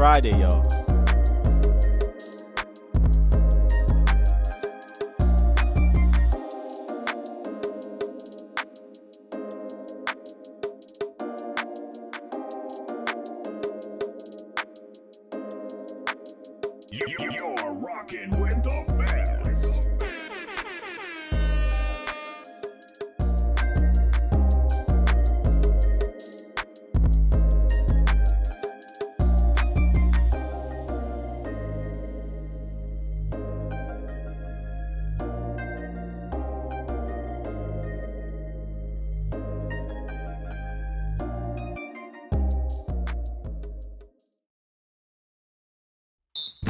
Friday, y'all. You're rocking with the best.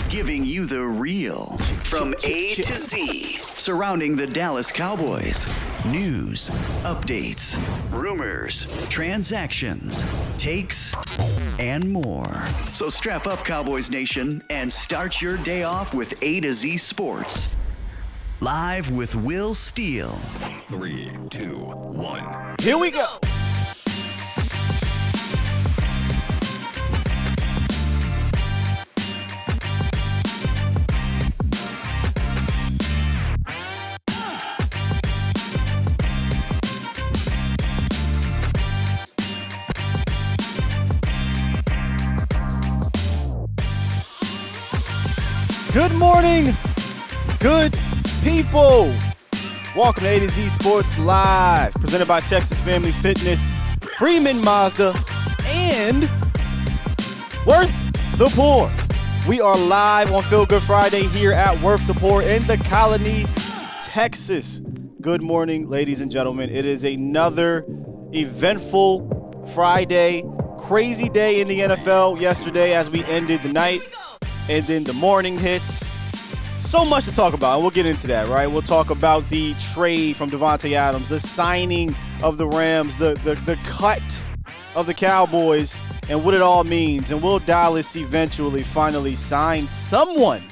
Giving you the real from A to Z surrounding the Dallas Cowboys. News, updates, rumors, transactions, takes, and more. So strap up, Cowboys Nation, and start your day off with A to Z Sports. Live with Will Steele. 3, 2, 1. Here we go. Good morning, good people. Welcome to A to Z Sports Live, presented by Texas Family Fitness, Freeman Mazda, and Worth the Poor. We are live on Feel Good Friday here at Worth the Poor in the Colony, Texas. Good morning, ladies and gentlemen. It is another eventful Friday, crazy day in the NFL yesterday as we ended the night. And then the morning hits. So much to talk about, and we'll get into that, right? We'll talk about the trade from Davante Adams, the signing of the Rams, the cut of the Cowboys, and what it all means. And will Dallas eventually finally sign someone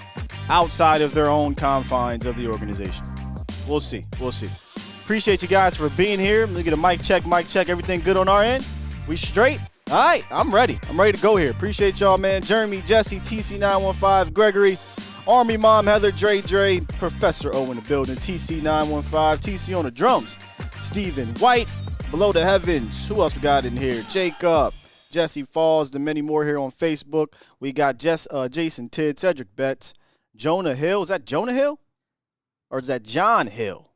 outside of their own confines of the organization? We'll see. We'll see. Appreciate you guys for being here. Let me get a mic check. Everything good on our end? We straight? All right, I'm ready. I'm ready to go here. Appreciate y'all, man. Jeremy, Jesse, TC915, Gregory, Army Mom, Heather, Dre, Professor O in the building, TC915, TC on the drums, Stephen White, Below the Heavens. Who else we got in here? Jacob, Jesse Falls, and many more here on Facebook. We got Jason Tidd, Cedric Betts, Jonah Hill. Is that Jonah Hill? Or is that John Hill?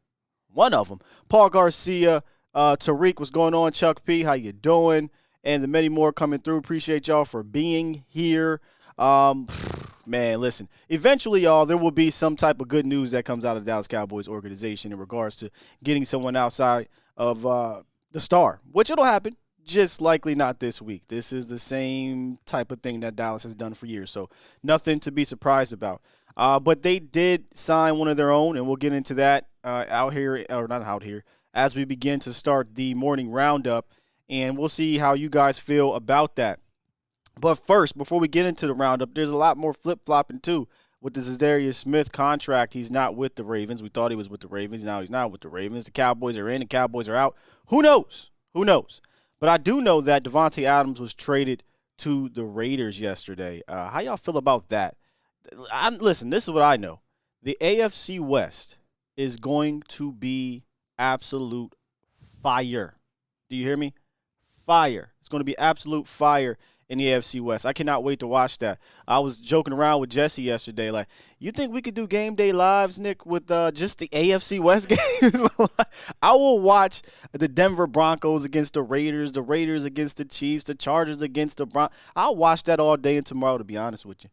One of them. Paul Garcia, Tariq, what's going on? Chuck P, how you doing? And the many more coming through. Appreciate y'all for being here. Man, listen. Eventually, y'all, there will be some type of good news that comes out of the Dallas Cowboys organization in regards to getting someone outside of the star, which it'll happen, just likely not this week. This is the same type of thing that Dallas has done for years, so nothing to be surprised about. But they did sign one of their own, and we'll get into that as we begin to start the morning roundup. And we'll see how you guys feel about that. But first, before we get into the roundup, there's a lot more flip-flopping, too. With the Zadarius Smith contract, he's not with the Ravens. We thought he was with the Ravens. Now he's not with the Ravens. The Cowboys are in, the Cowboys are out. Who knows? Who knows? But I do know that Davante Adams was traded to the Raiders yesterday. How y'all feel about that? Listen, this is what I know. The AFC West is going to be absolute fire. Do you hear me? Fire. It's going to be absolute fire in the AFC West. I cannot wait to watch that. I was joking around with Jesse yesterday. Like, you think we could do game day lives, Nick, with just the AFC West games? I will watch the Denver Broncos against the Raiders against the Chiefs, the Chargers against the Broncos. I'll watch that all day and tomorrow, to be honest with you.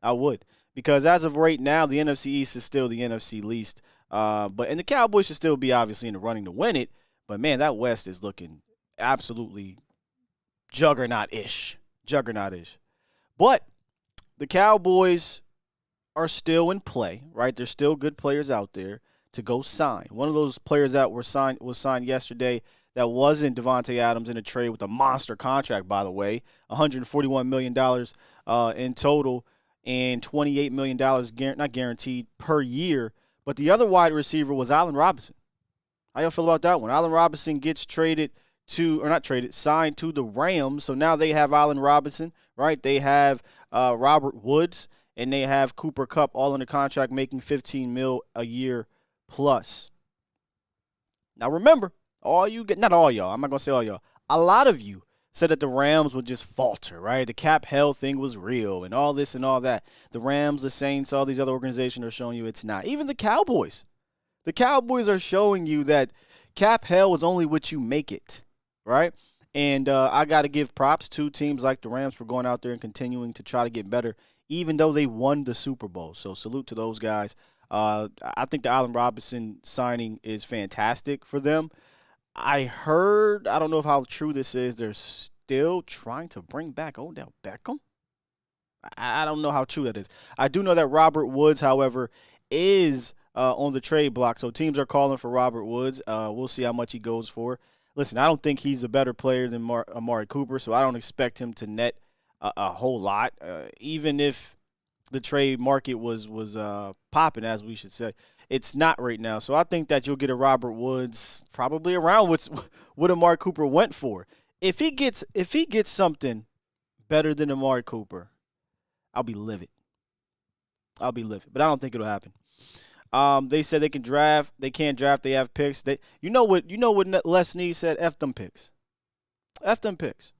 I would. Because as of right now, the NFC East is still the NFC least. And the Cowboys should still be obviously in the running to win it. But, man, that West is looking absolutely juggernaut-ish. But the Cowboys are still in play, right? There's still good players out there to go sign. One of those players that was signed yesterday that wasn't Davante Adams in a trade with a monster contract, by the way, $141 million in total and $28 million not guaranteed per year. But the other wide receiver was Allen Robinson. How y'all feel about that one? Allen Robinson gets signed to the Rams. So now they have Allen Robinson, right? They have Robert Woods, and they have Cooper Kupp all under contract, making $15 million a year plus. Now remember, not all y'all, I'm not going to say all y'all, a lot of you said that the Rams would just falter, right? The cap hell thing was real and all this and all that. The Rams, the Saints, all these other organizations are showing you it's not. Even the Cowboys. The Cowboys are showing you that cap hell is only what you make it, right? And I got to give props to teams like the Rams for going out there and continuing to try to get better, even though they won the Super Bowl. So salute to those guys. I think the Allen Robinson signing is fantastic for them. I heard, I don't know how true this is, they're still trying to bring back Odell Beckham. I don't know how true that is. I do know that Robert Woods, however, is on the trade block, so teams are calling for Robert Woods. We'll see how much he goes for. Listen, I don't think he's a better player than Amari Cooper, so I don't expect him to net a whole lot, even if the trade market was popping, as we should say. It's not right now. So I think that you'll get a Robert Woods probably around what Amari Cooper went for. If he gets something better than Amari Cooper, I'll be livid. But I don't think it'll happen. They said they can draft. They can't draft. They have picks. You know what Les Snead said? F them picks. F them picks.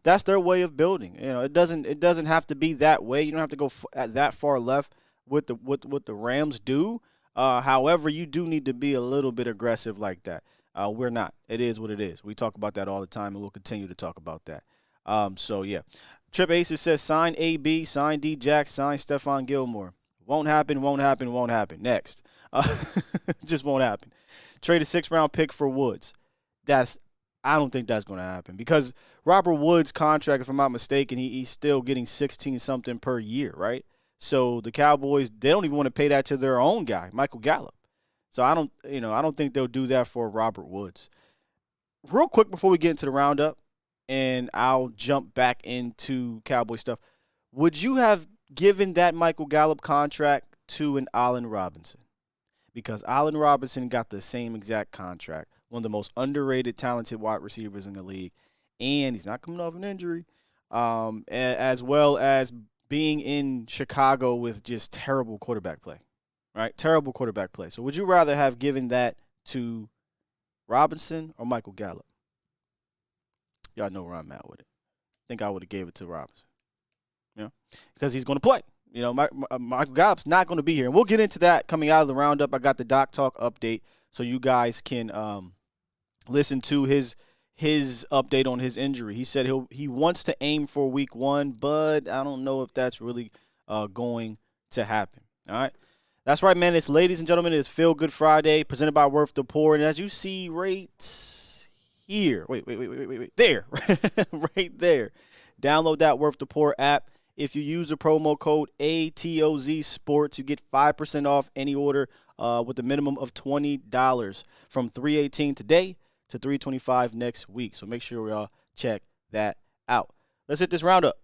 That's their way of building. It doesn't have to be that way. You don't have to go that far left with what the Rams do. However, you do need to be a little bit aggressive like that. We're not. It is what it is. We talk about that all the time, and we'll continue to talk about that. So, yeah. Trip Aces says, sign AB, sign D-Jack, sign Stephon Gilmore. Won't happen. Next. Just won't happen. Trade a 6th-round pick for Woods. I don't think that's going to happen because Robert Woods' contract, if I'm not mistaken, he's still getting 16-something per year, right? So the Cowboys, they don't even want to pay that to their own guy, Michael Gallup. So I don't think they'll do that for Robert Woods. Real quick before we get into the roundup, and I'll jump back into Cowboy stuff. Would you have given that Michael Gallup contract to an Allen Robinson? Because Allen Robinson got the same exact contract, one of the most underrated, talented wide receivers in the league, and he's not coming off an injury, as well as being in Chicago with just terrible quarterback play, right? Terrible quarterback play. So would you rather have given that to Robinson or Michael Gallup? Y'all know where I'm at with it. I think I would have gave it to Robinson, because he's going to play. Michael Gallup's not going to be here. And we'll get into that coming out of the roundup. I got the Doc Talk update so you guys can listen to his update on his injury. He said he wants to aim for week 1, but I don't know if that's really going to happen. All right. That's right, man. It's, ladies and gentlemen, it's Feel Good Friday presented by Worth the Poor. And as you see right here, wait, there, right there. Download that Worth the Poor app. If you use the promo code ATOZ Sports, you get 5% off any order with a minimum of $20 from $3.18 today to $3.25 next week. So make sure y'all check that out. Let's hit this roundup.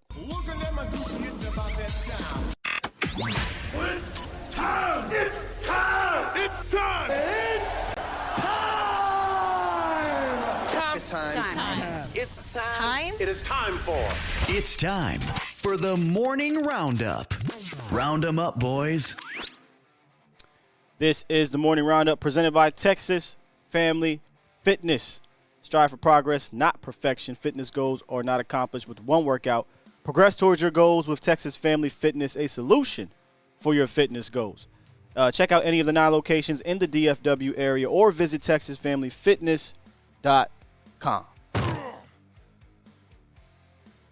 It's time for the morning roundup. Round 'em up, boys. This is the morning roundup presented by Texas Family Fitness. Strive for progress, not perfection. Fitness goals are not accomplished with one workout. Progress towards your goals with Texas Family Fitness, a solution for your fitness goals. Check out any of the 9 locations in the DFW area or visit TexasFamilyFitness.com.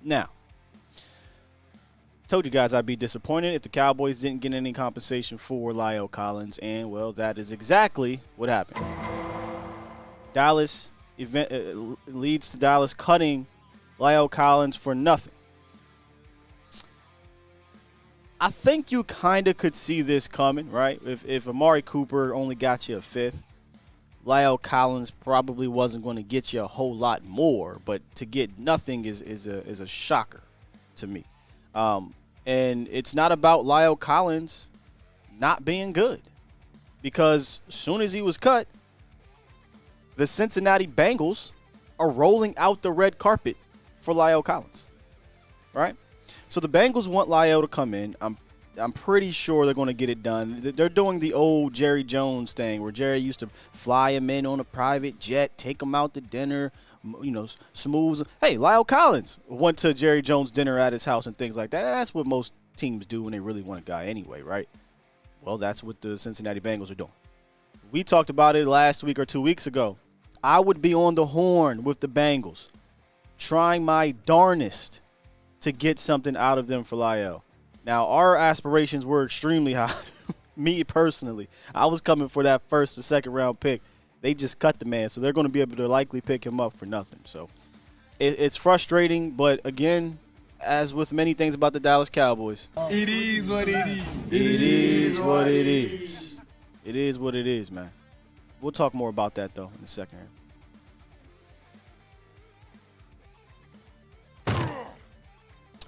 Now, told you guys I'd be disappointed if the Cowboys didn't get any compensation for La'el Collins, and, well, that is exactly what happened. Dallas leads to Dallas cutting La'el Collins for nothing. I think you kind of could see this coming, right? If Amari Cooper only got you a 5th, La'el Collins probably wasn't going to get you a whole lot more, but to get nothing is a shocker to me. And it's not about La'el Collins not being good, because as soon as he was cut, the Cincinnati Bengals are rolling out the red carpet for La'el Collins, right? So the Bengals want Lyle to come in. I'm pretty sure they're going to get it done. They're doing the old Jerry Jones thing where Jerry used to fly him in on a private jet, take him out to dinner, smooth. Hey, Lyle Collins went to Jerry Jones' dinner at his house and things like that. That's what most teams do when they really want a guy anyway, right? Well, that's what the Cincinnati Bengals are doing. We talked about it last week or 2 weeks ago. I would be on the horn with the Bengals, trying my darnest to get something out of them for Lyle. Now, our aspirations were extremely high. Me personally, I was coming for that first or second round pick. They just cut the man, so they're going to be able to likely pick him up for nothing. So it's frustrating, but again, as with many things about the Dallas Cowboys, it is what it is. It is what it is. It is what it is, man. We'll talk more about that, though, in a second.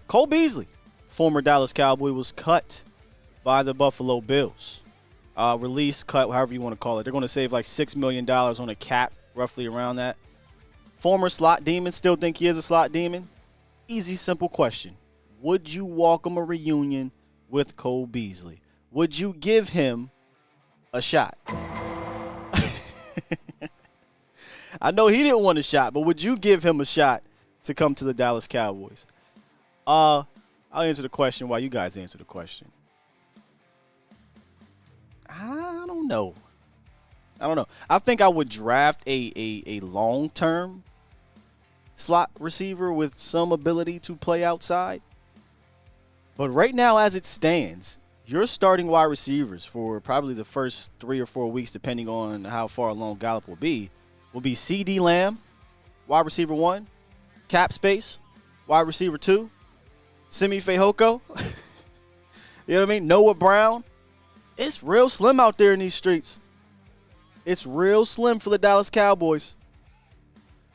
Cole Beasley, former Dallas Cowboy, was cut by the Buffalo Bills. Release, cut, however you want to call it. They're going to save like $6 million on a cap, roughly around that. Former slot demon, still think he is a slot demon? Easy, simple question. Would you welcome a reunion with Cole Beasley? Would you give him a shot? I know he didn't want a shot, but would you give him a shot to come to the Dallas Cowboys? I'll answer the question while you guys answer the question. I don't know. I think I would draft a long-term slot receiver with some ability to play outside. But right now, as it stands, your starting wide receivers for probably the first 3 or 4 weeks, depending on how far along Gallup will be CeeDee Lamb, wide receiver 1, cap space, wide receiver 2, Simi Fehoko, you know what I mean? Noah Brown. It's real slim out there in these streets. It's real slim for the Dallas Cowboys.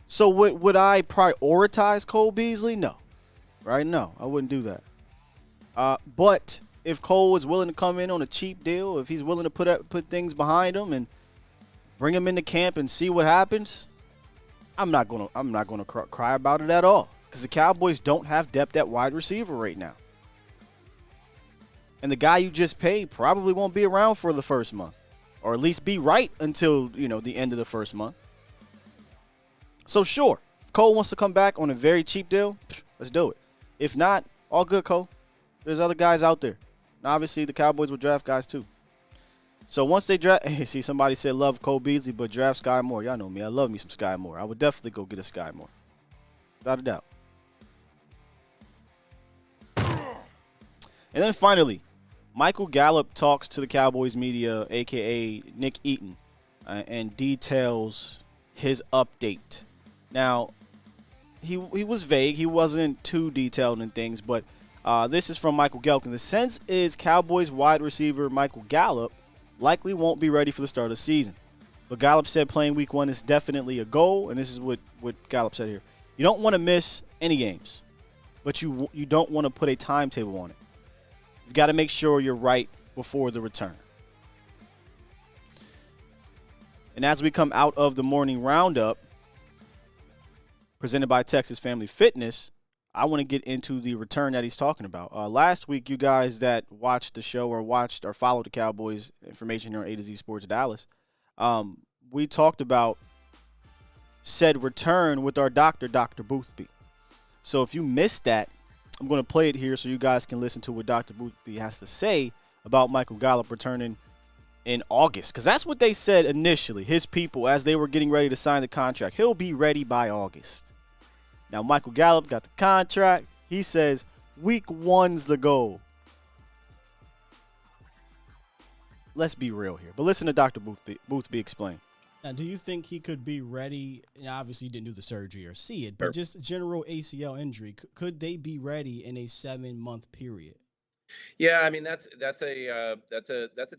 So would I prioritize Cole Beasley? No. Right? No, I wouldn't do that. But if Cole is willing to come in on a cheap deal, if he's willing to put things behind him and bring him into camp and see what happens, I'm not gonna cry about it at all, because the Cowboys don't have depth at wide receiver right now. And the guy you just paid probably won't be around for the first month, or at least be right until, the end of the first month. So sure, if Cole wants to come back on a very cheap deal, let's do it. If not, all good, Cole. There's other guys out there. And obviously, the Cowboys will draft guys too. So once they draft, see, somebody said love Cole Beasley, but draft Sky Moore. Y'all know me. I love me some Sky Moore. I would definitely go get a Sky Moore, without a doubt. And then finally, Michael Gallup talks to the Cowboys media, a.k.a. Nick Eaton, and details his update. Now, he was vague. He wasn't too detailed in things, but this is from Michael Gallup. And the sense is Cowboys wide receiver Michael Gallup likely won't be ready for the start of the season. But Gallup said playing week 1 is definitely a goal, and this is what Gallup said here. You don't want to miss any games, but you don't want to put a timetable on it. You've got to make sure you're right before the return. And as we come out of the morning roundup presented by Texas Family Fitness, I want to get into the return that he's talking about. Last week, you guys that watched the show or watched or followed the Cowboys information here on A to Z Sports Dallas, we talked about said return with our doctor, Dr. Boothby. So if you missed that, I'm going to play it here so you guys can listen to what Dr. Boothby has to say about Michael Gallup returning in August, because that's what they said initially, his people, as they were getting ready to sign the contract. He'll be ready by August. Now, Michael Gallup got the contract. He says week 1's the goal. Let's be real here. But listen to Dr. Boothby explain. Now, do you think he could be ready? And obviously, he didn't do the surgery or see it, but just general ACL injury. Could they be ready in a 7-month period? Yeah, I mean that's a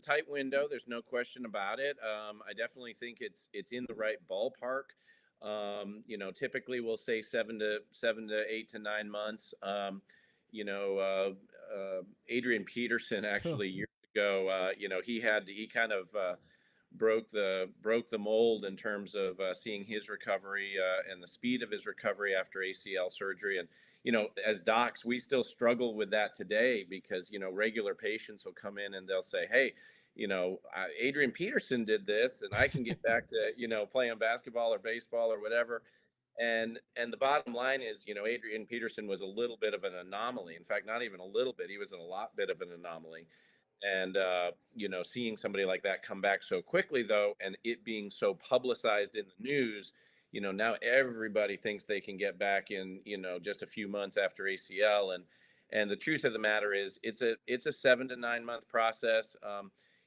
tight window. There's no question about it. I definitely think it's in the right ballpark. Typically we'll say 7 to 8 to 9 months. Adrian Peterson actually years ago, he kind of broke the mold in terms of seeing his recovery and the speed of his recovery after ACL surgery. And as docs, we still struggle with that today because, regular patients will come in and they'll say, hey, Adrian Peterson did this and I can get back to, playing basketball or baseball or whatever. And the bottom line is, Adrian Peterson was a little bit of an anomaly. In fact, not even a little bit, he was a lot bit of an anomaly. And, seeing somebody like that come back so quickly, though, and it being so publicized in the news, now everybody thinks they can get back in, just a few months after ACL. And the truth of the matter is it's a 7 to 9 month process.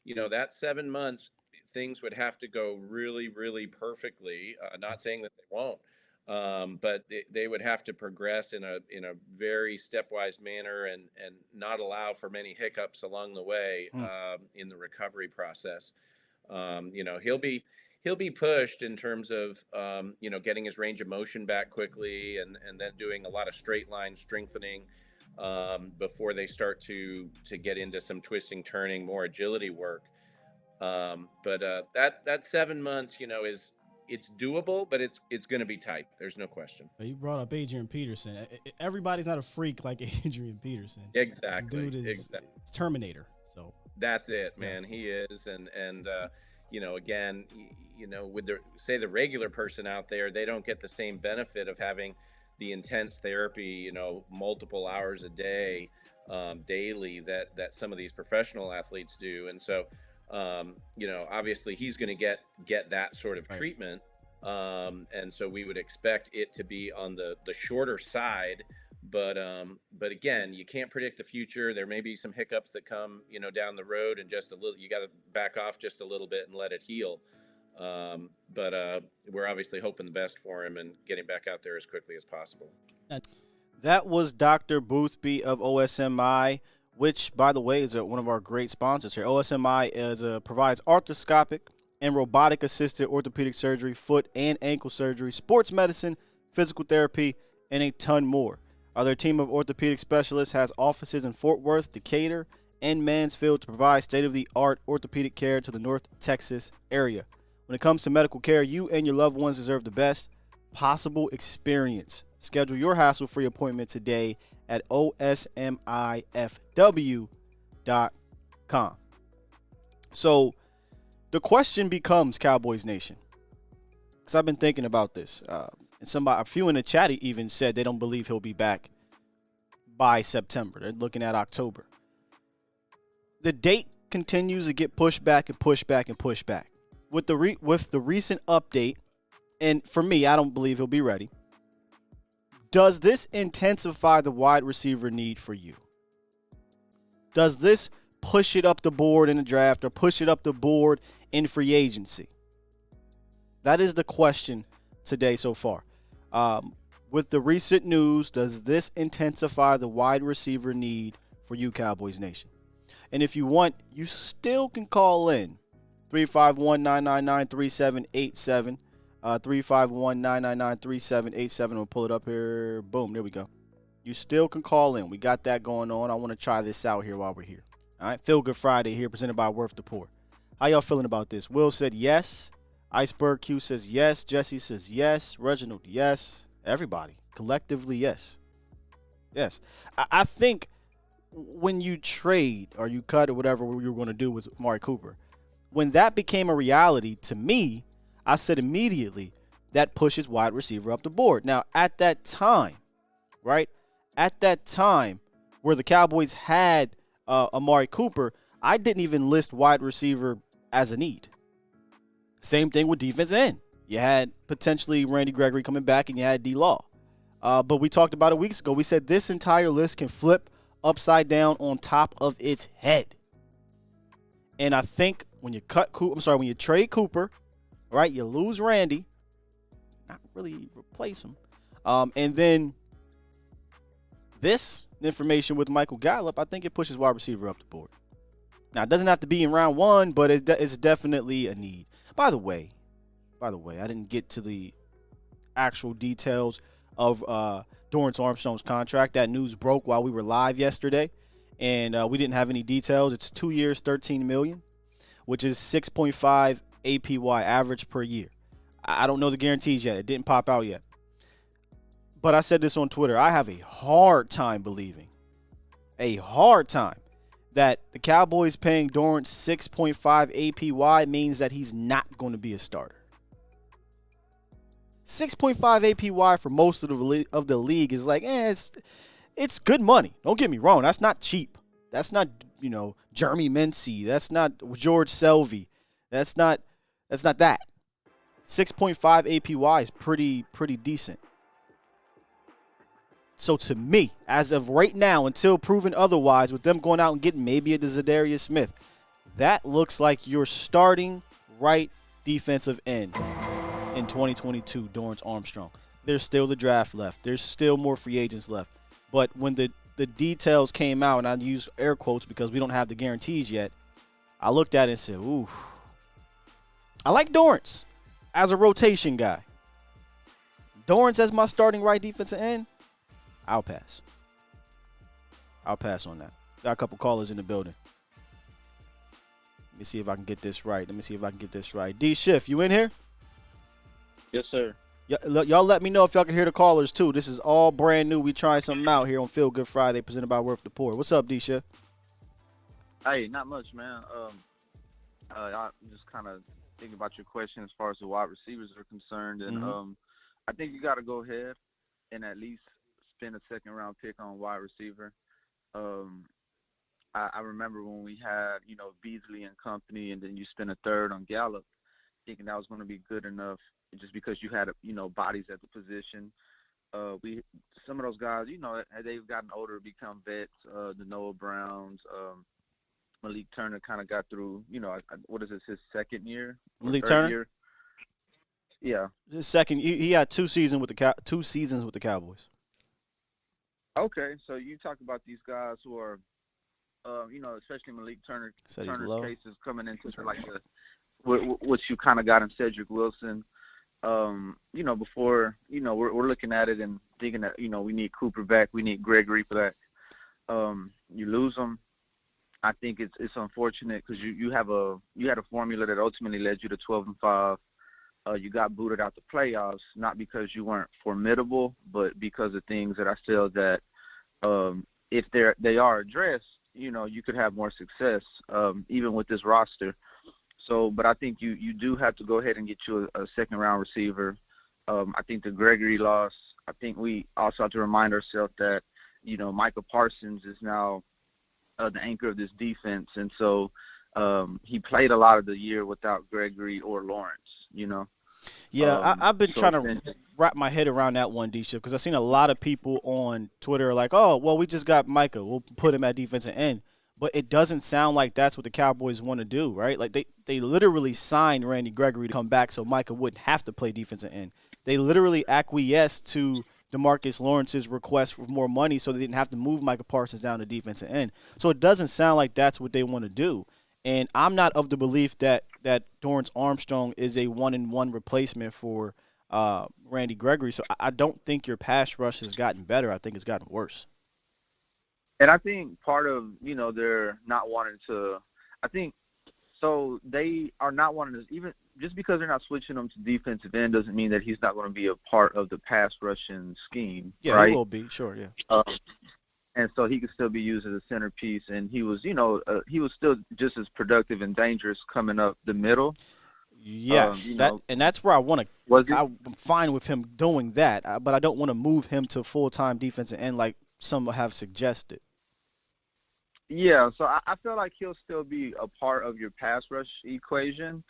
That 7 months, things would have to go really, really perfectly. Not saying that they won't. But they would have to progress in a very stepwise manner and not allow for many hiccups along the way in the recovery process. He'll be pushed in terms of getting his range of motion back quickly and then doing a lot of straight line strengthening before they start to get into some twisting, turning, more agility work. But that 7 months, is it's doable, but it's going to be tight. There's no question. You brought up Adrian Peterson. Everybody's not a freak like Adrian Peterson. Exactly. Dude is Terminator. So that's it, man. Yeah. He is, and again, with the regular person out there, they don't get the same benefit of having the intense therapy, multiple hours a day, daily that some of these professional athletes do, and so. Obviously he's going to get that sort of treatment. And so we would expect it to be on the shorter side, but again, you can't predict the future. There may be some hiccups that come, down the road, and just a little, you got to back off just a little bit and let it heal. But we're obviously hoping the best for him and getting back out there as quickly as possible. That was Dr. Boothby of OSMI, which, by the way, is one of our great sponsors here. OSMI provides arthroscopic and robotic-assisted orthopedic surgery, foot and ankle surgery, sports medicine, physical therapy, and a ton more. Their team of orthopedic specialists has offices in Fort Worth, Decatur, and Mansfield to provide state-of-the-art orthopedic care to the North Texas area. When it comes to medical care, you and your loved ones deserve the best possible experience. Schedule your hassle-free appointment today at osmifw.com. So the question becomes, Cowboys Nation, because I've been thinking about this, and a few in the chat even said they don't believe he'll be back by September. They're looking at October. The date continues to get pushed back and pushed back and pushed back. With the recent update, and for me, I don't believe he'll be ready. Does this intensify the wide receiver need for you? Does this push it up the board in the draft or push it up the board in free agency? That is the question today so far. With the recent news, does this intensify the wide receiver need for you, Cowboys Nation? And if you want, you still can call in 351-999-3787. 351-999-3787. We'll pull it up here. Boom, there we go. You still can call in. We got that going on. I want to try this out here while we're here. All right, Feel Good Friday here, presented by Worth the Poor. How y'all feeling about this? Will said yes. Iceberg Q says yes. Jesse says yes. Reginald, yes. Everybody, collectively, yes. Yes. I think when you trade or you cut or whatever you were going to do with Amari Cooper, when that became a reality, to me, I said immediately that pushes wide receiver up the board. Now, at that time, right, at that time where the Cowboys had Amari Cooper, I didn't even list wide receiver as a need. Same thing with defense end. You had potentially Randy Gregory coming back, and you had D-Law. But we talked about it weeks ago. We said this entire list can flip upside down on top of its head. And I think when you when you trade Cooper, right, you lose Randy, not really replace him. And then this information with Michael Gallup, I think it pushes wide receiver up the board. Now, it doesn't have to be in round one, but it's definitely a need. By the way, I didn't get to the actual details of Dorrance Armstrong's contract. That news broke while we were live yesterday, and we didn't have any details. It's 2 years, $13 million, which is 6.5 APY average per year. I don't know the guarantees yet. It didn't pop out yet. But I said this on Twitter. I have a hard time believing, that the Cowboys paying Dorrance 6.5 APY means that he's not going to be a starter. 6.5 APY for most of the league is like, it's good money. Don't get me wrong. That's not cheap. That's not, Jeremy Mincy. That's not George Selvey. That's not that. 6.5 APY is pretty decent. So to me, as of right now, until proven otherwise, with them going out and getting maybe a Zadarius Smith, that looks like your starting right defensive end in 2022, Dorrance Armstrong. There's still the draft left. There's still more free agents left. But when the details came out, and I use air quotes because we don't have the guarantees yet, I looked at it and said, ooh, I like Dorrance as a rotation guy. Dorrance as my starting right defensive end, I'll pass. I'll pass on that. Got a couple callers in the building. Let me see if I can get this right. D Schiff, you in here? Yes, sir. Y'all let me know if y'all can hear the callers, too. This is all brand new. We trying something out here on Feel Good Friday, presented by Worth the Poor. What's up, D Schiff? Hey, not much, man. I just kind of thinking about your question as far as the wide receivers are concerned. And I think you got to go ahead and at least spend a second-round pick on wide receiver. I remember when we had, Beasley and company, and then you spent a third on Gallup, thinking that was going to be good enough just because you had, bodies at the position. Some of those guys, they've gotten older, become vets. The Noah Browns, Malik Turner kind of got through, what is this, his second year? Malik Turner? Year? Yeah. His second. He had 2 seasons with the Cowboys. Okay, so you talk about these guys who are, especially Malik Turner. Turner's case is coming into like what you kind of got in Cedric Wilson. Before, we're looking at it and thinking that, we need Cooper back, we need Gregory for that. You lose them. I think it's unfortunate because you had a formula that ultimately led you to 12-5. You got booted out the playoffs, not because you weren't formidable, but because of things that I feel that if they are addressed, you could have more success, even with this roster. So, but I think you do have to go ahead and get you a second-round receiver. I think the Gregory loss, I think we also have to remind ourselves that, Micah Parsons is now the anchor of this defense. And so he played a lot of the year without Gregory or Lawrence, Yeah, I've been trying to wrap my head around that one, D-Ship, because I've seen a lot of people on Twitter like, oh, well, we just got Micah. We'll put him at defensive end. But it doesn't sound like that's what the Cowboys want to do, right? Like they literally signed Randy Gregory to come back so Micah wouldn't have to play defensive end. They literally acquiesced to DeMarcus Lawrence's request for more money so they didn't have to move Micah Parsons down to defensive end. So it doesn't sound like that's what they want to do. And I'm not of the belief that Dorrance Armstrong is a 1-in-1 replacement for Randy Gregory. So I don't think your pass rush has gotten better. I think it's gotten worse. And I think part of, they're not wanting to – I think so they are not wanting to – even just because they're not switching him to defensive end doesn't mean that he's not going to be a part of the pass rushing scheme. Yeah, right? He will be, sure, yeah. And so he could still be used as a centerpiece. And he was, he was still just as productive and dangerous coming up the middle. Yes, and that's where I want to – I'm fine with him doing that, but I don't want to move him to full-time defensive end like some have suggested. Yeah, so I feel like he'll still be a part of your pass rush equation,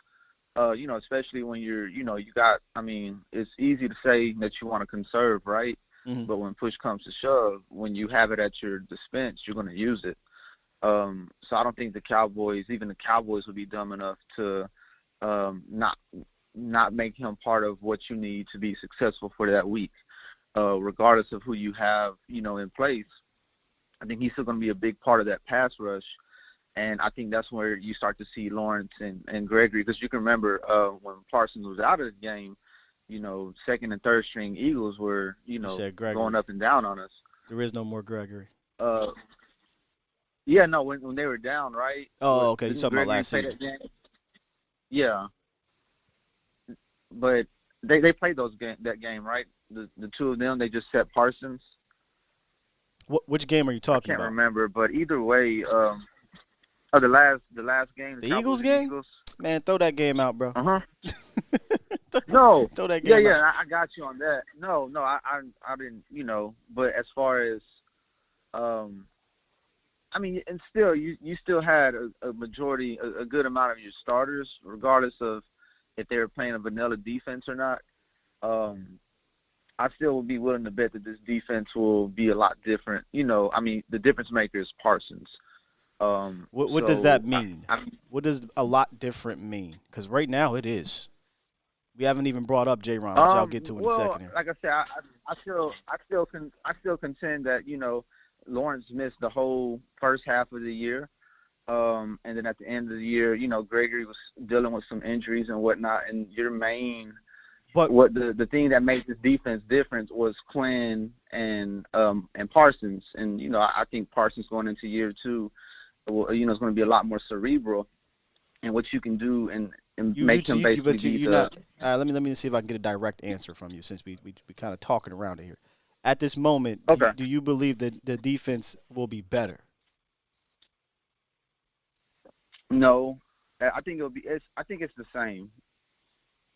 especially when you're, you got – I mean, it's easy to say that you want to conserve, right? Mm-hmm. But when push comes to shove, when you have it at your dispense, you're going to use it. So I don't think even the Cowboys would be dumb enough to not make him part of what you need to be successful for that week, regardless of who you have, in place. I think he's still going to be a big part of that pass rush. And I think that's where you start to see Lawrence and Gregory, because you can remember when Parsons was out of the game, second and third string Eagles were, going up and down on us. There is no more Gregory. Yeah, no, when they were down, right? Oh, okay. You're talking about last season. Yeah. But they played that game, right? the two of them. They just set Parsons. Which game are you I talking can't about? remember, but either way, the last game, The Cowboys Eagles and game? Eagles. Man, throw that game out, bro. No, Throw that yeah, game yeah, out. I got you on that. No, I didn't, But as far as, I mean, and still, you still had a majority, a good amount of your starters, regardless of if they were playing a vanilla defense or not. I still would be willing to bet that this defense will be a lot different. I mean, the difference maker is Parsons. What does that mean? I What does a lot different mean? Because right now it is. We haven't even brought up Jayron, which I'll get to in a second here. Like I said, I still contend that Lawrence missed the whole first half of the year, and then at the end of the year, Gregory was dealing with some injuries and whatnot, and your main. But what the thing that made this defense different was Quinn and Parsons, and I think Parsons going into year two, is going to be a lot more cerebral, and what you can do and make him basically be the. Not. Let me see if I can get a direct answer from you, since we kind of talking around it here. At this moment, Okay. do you believe that the defense will be better? No, I think it'll be. I think it's the same.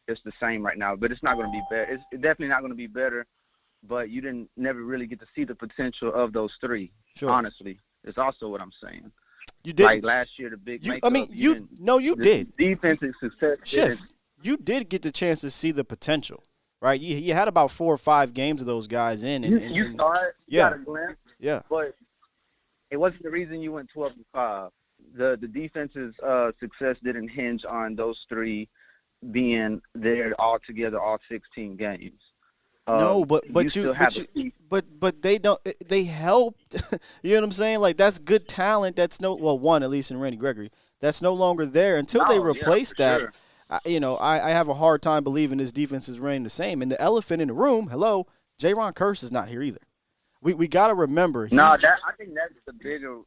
It's the same right now, but it's not going to be better. It's definitely not going to be better, but you didn't never really get to see the potential of those three. Sure. Honestly, it's also what I'm saying. You did. Like last year, the big makeup. You did. Defensive success. Schiff, you did get the chance to see the potential, right? You had about 4 or 5 games of those guys in. And you saw it. You yeah. got a glimpse. Yeah. But it wasn't the reason you went 12-5. The defense's success didn't hinge on those three being there all together, all 16 games. No, but they don't. They helped. You know what I'm saying? Like, that's good talent. That's one, at least in Randy Gregory, that's no longer there until they replace that. Sure. I have a hard time believing this defense is remaining the same. And the elephant in the room, Jayron Kearse is not here either. We got to remember. I think that's the bigger.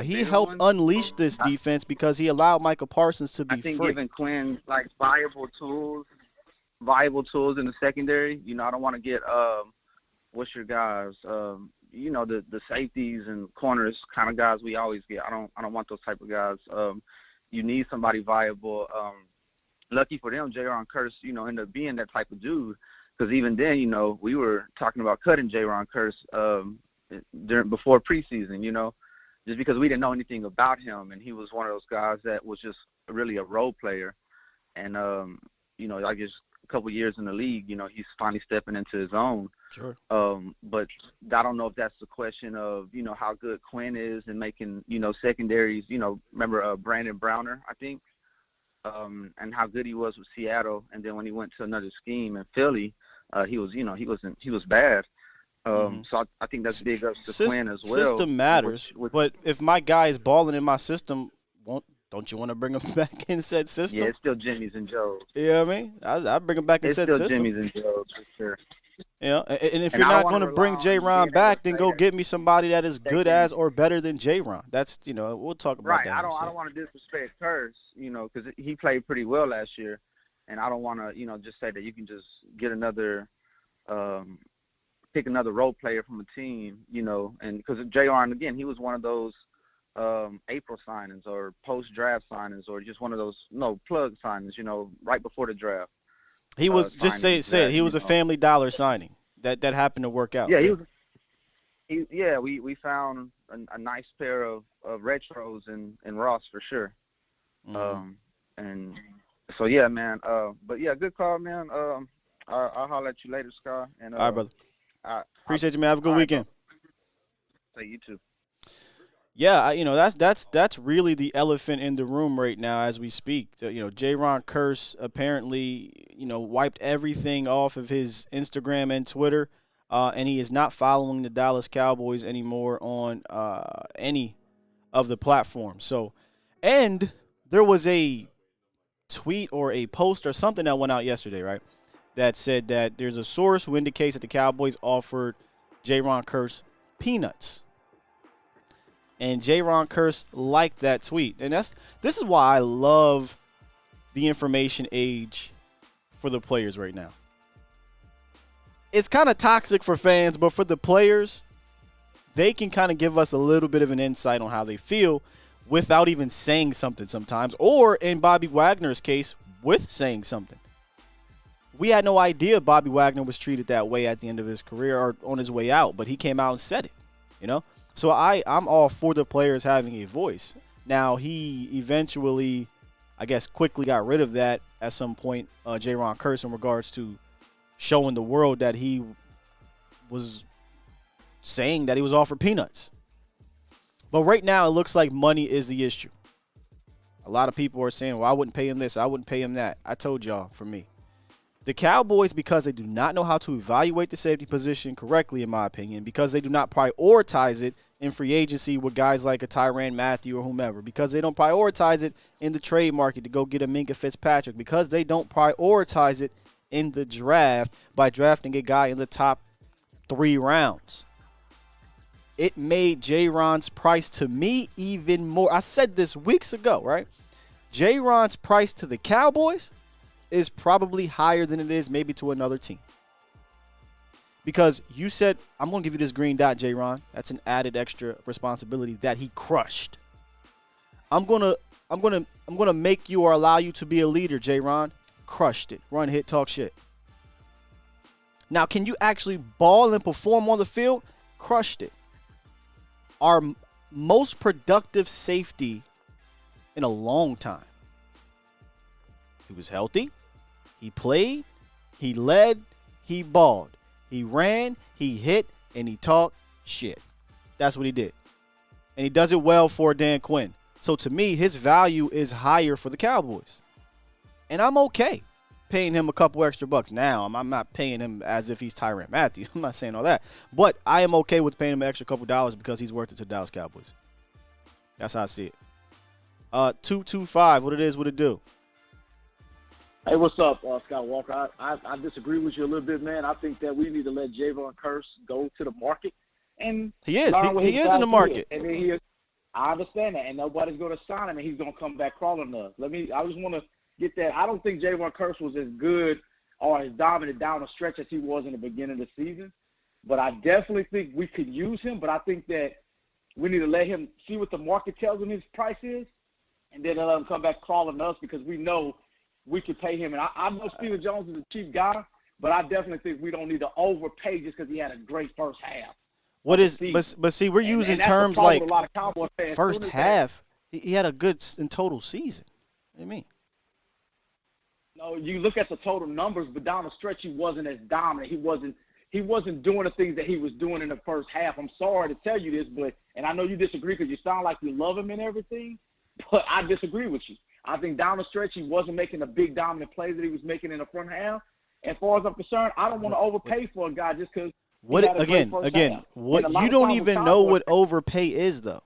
He helped unleash this defense because he allowed Michael Parsons to be free. I think giving Quinn viable tools in the secondary. I don't want to get what's your guys? The safeties and corners kind of guys we always get. I don't want those type of guys. You need somebody viable. Lucky for them, Jayron Kearse, ended up being that type of dude. Because even then, we were talking about cutting Jayron Kearse before preseason, just because we didn't know anything about him, and he was one of those guys that was just really a role player. And I guess a couple years in the league, he's finally stepping into his own. Sure. But I don't know if that's the question of how good Quinn is in making secondaries. Remember Brandon Browner, I think. And how good he was with Seattle, and then when he went to another scheme in Philly, he was bad. So I think that's big up to Quinn as well. System matters, but if my guy is balling in my system, don't you want to bring him back in said system? Yeah, it's still Jimmy's and Joe's. You know what I mean? I bring him back in said system. It's still Jimmy's and Joe's for sure. And if you're not going to bring Jayron back, then go get me somebody that is good as or better than Jayron. That's we'll talk about that. Right. I don't want to disrespect Kearse, because he played pretty well last year, and I don't want to just say that you can just get another pick another role player from a team, and because Jayron, again, he was one of those April signings or post-draft signings or just one of those plug signings, right before the draft. He was just say it. He was a Family Dollar signing that happened to work out. Yeah, we found a nice pair of retros in Ross for sure. Mm-hmm. And so yeah, man. But yeah, good call, man. I'll holler at you later, Scott. And all right, brother. Appreciate you, man. Have a good weekend. Hey, you too. Yeah, that's really the elephant in the room right now as we speak. Jayron Kearse apparently, wiped everything off of his Instagram and Twitter, and he is not following the Dallas Cowboys anymore on any of the platforms. So, and there was a tweet or a post or something that went out yesterday, right, that said that there's a source who indicates that the Cowboys offered Jayron Kearse peanuts. And Jayron Kearse liked that tweet. And this is why I love the information age for the players right now. it's kind of toxic for fans, but for the players, they can kind of give us a little bit of an insight on how they feel without even saying something sometimes, or in Bobby Wagner's case, with saying something. We had no idea Bobby Wagner was treated that way at the end of his career or on his way out, but he came out and said it, you know? So I'm all for the players having a voice. Now, he eventually, I guess, quickly got rid of that at some point, Jayron Kearse, in regards to showing the world that he was saying that he was offered peanuts. But right now, it looks like money is the issue. A lot of people are saying, well, I wouldn't pay him this, I wouldn't pay him that. I told y'all, for me. The Cowboys, because they do not know how to evaluate the safety position correctly, in my opinion, because they do not prioritize it in free agency with guys like a Tyrann Mathieu or whomever, because they don't prioritize it in the trade market to go get a Minkah Fitzpatrick, because they don't prioritize it in the draft by drafting a guy in the top 3 rounds. It made Jayron's price to me even more. I said this weeks ago, right? Jayron's price to the Cowboys is probably higher than it is maybe to another team. Because you said, I'm going to give you this green dot, Jayron. That's an added extra responsibility that he crushed. I'm going to make you or allow you to be a leader, Jayron. Crushed it. Run, hit, talk shit. Now, can you actually ball and perform on the field? Crushed it. Our most productive safety in a long time. He was healthy. He played. He led. He balled. He ran. He hit. And he talked shit. That's what he did. And he does it well for Dan Quinn. So to me, his value is higher for the Cowboys. And I'm okay paying him a couple extra bucks. Now, I'm not paying him as if he's Tyrann Mathieu. I'm not saying all that. But I am okay with paying him an extra couple dollars because he's worth it to the Dallas Cowboys. That's how I see it. 225, what it is, what it do. Hey, what's up, Scott Walker? I disagree with you a little bit, man. I think that we need to let Jayron Kearse go to the market. And he is. He is in the market. And then I understand that, and nobody's going to sign him, and he's going to come back crawling to us. I just want to get that. I don't think Jayron Kearse was as good or as dominant down the stretch as he was in the beginning of the season. But I definitely think we could use him. But I think that we need to let him see what the market tells him his price is, and then let him come back crawling to us because we know we could pay him. And I know Steven Jones is a cheap guy, but I definitely think we don't need to overpay just because he had a great first half. What is – but see, we're using terms like a lot of Cowboy fans first half. He had a good in total season. What do you mean? No, you look at the total numbers, but down the stretch he wasn't as dominant. He wasn't doing the things that he was doing in the first half. I'm sorry to tell you this, but and I know you disagree because you sound like you love him and everything, but I disagree with you. I think down the stretch he wasn't making the big dominant plays that he was making in the front half. As far as I'm concerned, I don't want to overpay for a guy just because. What you don't even know what overpay is though.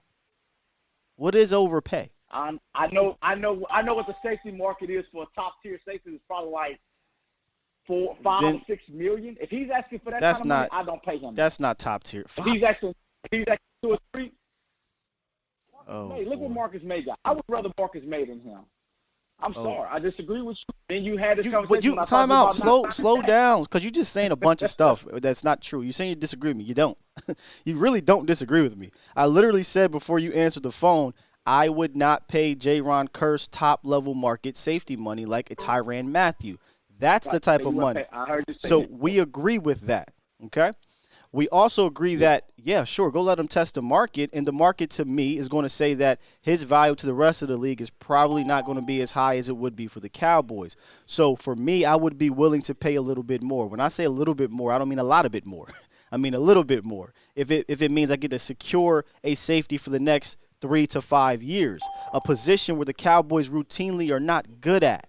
What is overpay? I know what the safety market is for a top tier safety is probably like 5 or 6 million. If he's asking for that kind of money, I don't pay him. That's not top tier. If he's asking 2 or 3. Oh, hey, look what Marcus May got. I would rather Marcus May than him. I'm sorry. I disagree with you. And you had this conversation. But time out. Slow down, because you're just saying a bunch of stuff that's not true. You're saying you disagree with me. You don't. You really don't disagree with me. I literally said before you answered the phone, I would not pay Jayron Kearse top-level market safety money like a Tyrann Mathieu. That's the type of money. So we agree with that, okay? We also agree that, yeah, sure, go let him test the market, and the market to me is going to say that his value to the rest of the league is probably not going to be as high as it would be for the Cowboys. So for me, I would be willing to pay a little bit more. When I say a little bit more, I don't mean a lot of bit more. I mean a little bit more. If it means I get to secure a safety for the next 3 to 5 years, a position where the Cowboys routinely are not good at.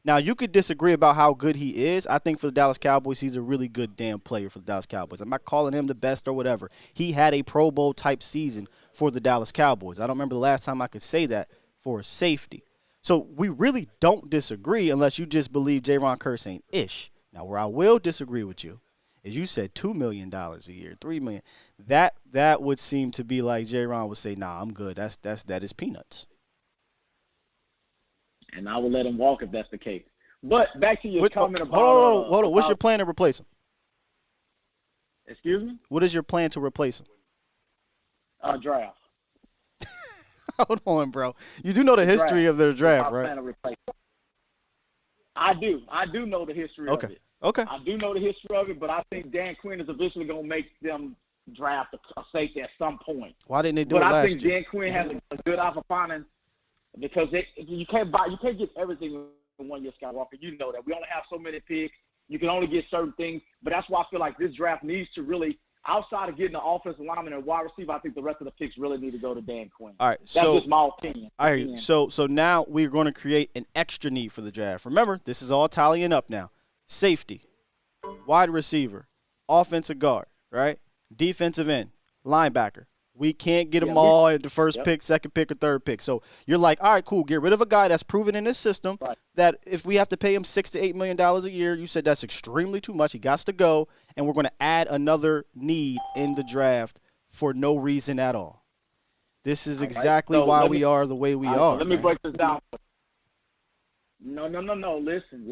Now, you could disagree about how good he is. I think for the Dallas Cowboys, he's a really good damn player for the Dallas Cowboys. I'm not calling him the best or whatever. He had a Pro Bowl-type season for the Dallas Cowboys. I don't remember the last time I could say that for a safety. So we really don't disagree unless you just believe Jayron Kearse ain't ish. Now, where I will disagree with you is you said $2 million a year, $3 million. That would seem to be like Jayron would say, nah, I'm good. That is peanuts. And I will let him walk if that's the case. But back to your comment about hold on. What's your plan to replace him? Excuse me? What is your plan to replace him? Draft. Hold on, bro. You do know the history of their draft, I right? plan to replace him. I do. I do know the history of it. Okay. I do know the history of it, but I think Dan Quinn is eventually going to make them draft a safety at some point. Why didn't they do it But I last think year? Dan Quinn has a good eye for finance because you can't get everything in 1 year, Skywalker. You know that. We only have so many picks. You can only get certain things. But that's why I feel like this draft needs to really, outside of getting the offensive lineman and wide receiver, I think the rest of the picks really need to go to Dan Quinn. All right, That's so just my opinion. I hear you. So now we're going to create an extra need for the draft. Remember, this is all tallying up now. Safety, wide receiver, offensive guard, right? Defensive end, linebacker. We can't get them all at the first pick, second pick, or third pick. So you're like, all right, cool. Get rid of a guy that's proven in this system that if we have to pay him $6 to $8 million a year, you said that's extremely too much. He got to go, and we're going to add another need in the draft for no reason at all. This is exactly why we are the way we are. Let me break this down. No. Listen,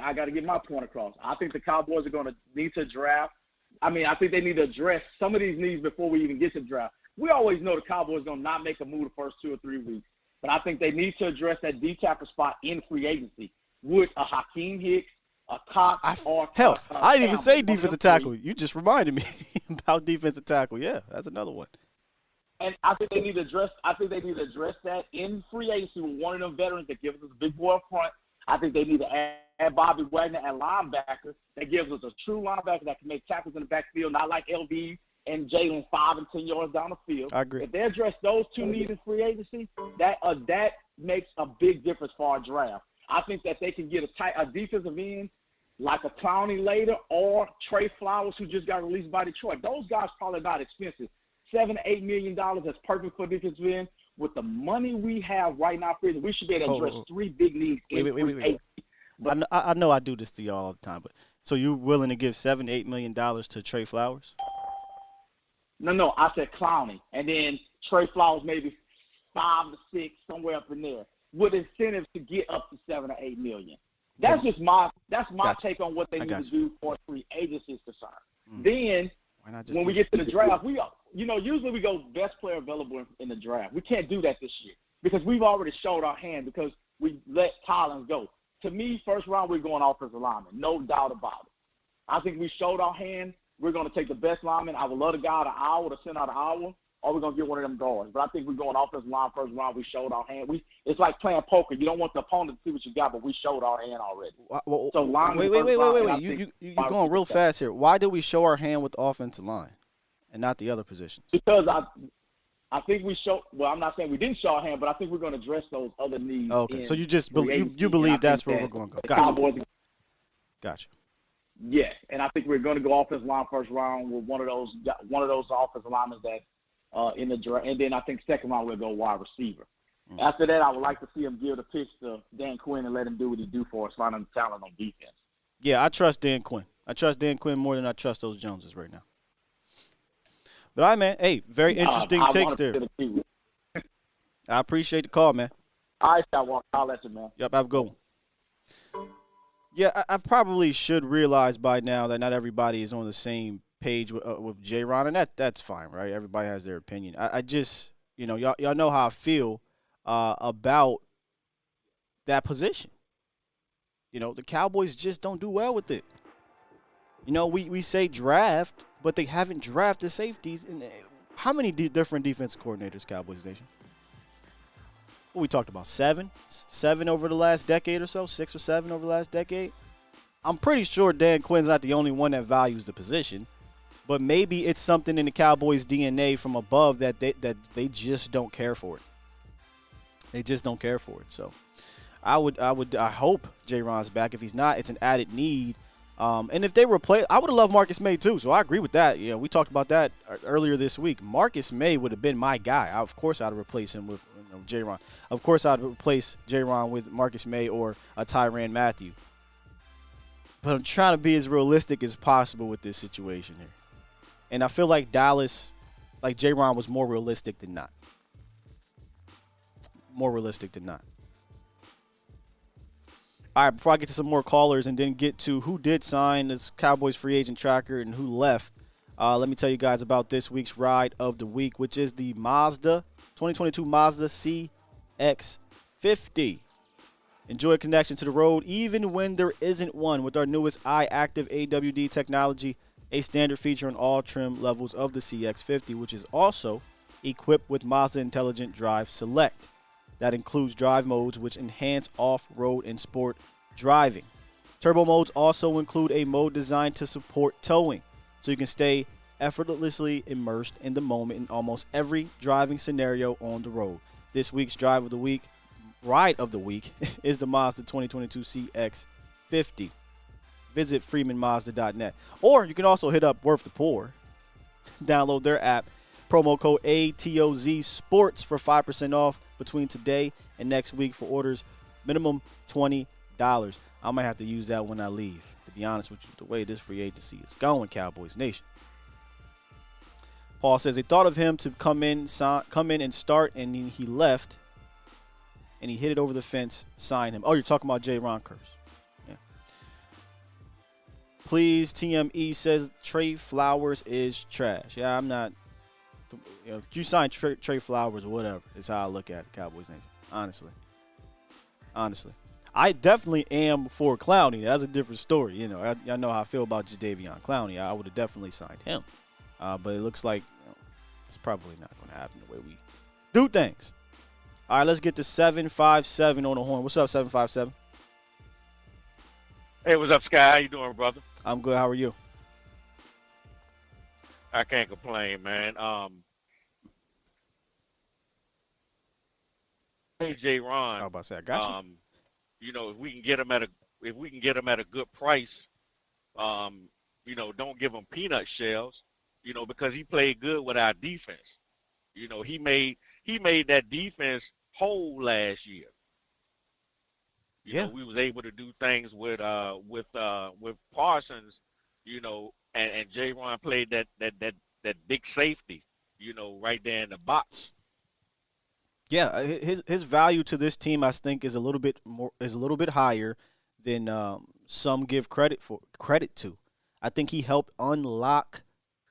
I got to get my point across. I think the Cowboys are going to need to draft. I think they need to address some of these needs before we even get to the draft. We always know the Cowboys going to not make a move the first 2 or 3 weeks. But I think they need to address that D tackle spot in free agency with a Hakeem Hicks, a Cox, or hell, I didn't even Campbell. say defensive tackle. You just reminded me about defensive tackle. Yeah, that's another one. And I think they need to address. That in free agency with one of them veterans that gives us a big boy up front. I think they need to add Bobby Wagner at linebacker that gives us a true linebacker that can make tackles in the backfield, not like LV and Jaylen 5 and 10 yards down the field. I agree. If they address those two needs in free agency, that makes a big difference for our draft. I think that they can get a defensive end like a Clowney later or Trey Flowers, who just got released by Detroit. Those guys probably not expensive. $7 to $8 million, that's perfect for defensive end. With the money we have right now, we should be able to address 3 big needs in free agency. But I know I do this to y'all all the time, but so you willing to give $7 to $8 million to Trey Flowers? No, I said Clowney, and then Trey Flowers maybe 5 to 6, somewhere up in there, with incentives to get up to $7 to $8 million. That's just my take on what they need to do for free agency is concerned. Then when we get to the draft, usually we go best player available in the draft. We can't do that this year because we've already showed our hand because we let Collins go. To me, first round, we're going offensive lineman, no doubt about it. I think we showed our hand. We're going to take the best lineman. I would love to guy out an hour to send out an hour, or we're going to get one of them guards. But I think we're going offensive line first round. We showed our hand. It's like playing poker. You don't want the opponent to see what you got, but we showed our hand already. So wait. You're going real fast here. Why did we show our hand with the offensive line and not the other positions? Because I think we showed. Well, I'm not saying we didn't show our hand, but I think we're going to address those other needs. Okay, so you just believe that's where we're going to go. Gotcha. Yeah, and I think we're going to go offensive line first round with one of those offensive linemen that in the draft, and then I think second round we'll go wide receiver. After that, I would like to see him give the picks to Dan Quinn and let him do what he do for us, finding the talent on defense. Yeah, I trust Dan Quinn. I trust Dan Quinn more than I trust those Joneses right now. But all right, man. Hey, very interesting takes there. I appreciate the call, man. All right, I'll let you, man. Yep, have a good one. Yeah, I probably should realize by now that not everybody is on the same page with Jayron, and that's fine, right? Everybody has their opinion. I just, y'all know how I feel about that position. The Cowboys just don't do well with it. We say draft, but they haven't drafted safeties. And how many different defensive coordinators, Cowboys Nation? What we talked about, 7 over the last decade or so, 6 or 7 over the last decade. I'm pretty sure Dan Quinn's not the only one that values the position, but maybe it's something in the Cowboys' DNA from above that they just don't care for it. They just don't care for it. So I hope Jayron's back. If he's not, it's an added need. And if they replace, I would have loved Marcus May too. So I agree with that. We talked about that earlier this week. Marcus May would have been my guy. Of course, I'd replace him with Jayron. Of course, I'd replace Jayron with Marcus May or a Tyrann Mathieu. But I'm trying to be as realistic as possible with this situation here. And I feel like Dallas, like Jayron, was more realistic than not. More realistic than not. All right, before I get to some more callers and then get to who did sign this Cowboys free agent tracker and who left, Let me tell you guys about this week's ride of the week, which is the 2022 Mazda CX-50. Enjoy a connection to the road even when there isn't one with our newest iActive AWD technology, a standard feature on all trim levels of the CX-50, which is also equipped with Mazda Intelligent Drive Select. That includes drive modes which enhance off-road and sport driving. Turbo modes also include a mode designed to support towing, so you can stay effortlessly immersed in the moment in almost every driving scenario on the road. This week's ride of the week is the Mazda 2022 CX-50. Visit freemanmazda.net. Or you can also hit up Worth the Poor. Download their app. Promo code ATOZ Sports for 5% off between today and next week for orders minimum $20. I might have to use that when I leave, to be honest with you, the way this free agency is going, Cowboys Nation. Paul says they thought of him to come in and start, and he left, and he hit it over the fence, sign him. Oh, you're talking about Jayron Kearse. Yeah. Please, TME says Trey Flowers is trash. Yeah, I'm not. If you sign Trey Flowers or whatever, is how I look at it, Cowboys Nation. Honestly. I definitely am for Clowney. That's a different story. Y'all know how I feel about Jadeveon Clowney. I would have definitely signed him. But it looks like it's probably not going to happen the way we do things. All right, let's get to 757 on the horn. What's up, 757? Hey, what's up, Sky? How you doing, brother? I'm good. How are you? I can't complain, man. Hey, J. Ron. I was about to say, I got you. If we can get him at a good price, don't give him peanut shells, because he played good with our defense. He made that defense whole last year. We was able to do things with Parsons, and Jayron played that big safety, right there in the box. Yeah, his value to this team, I think, is a little bit higher than some give credit to. I think he helped unlock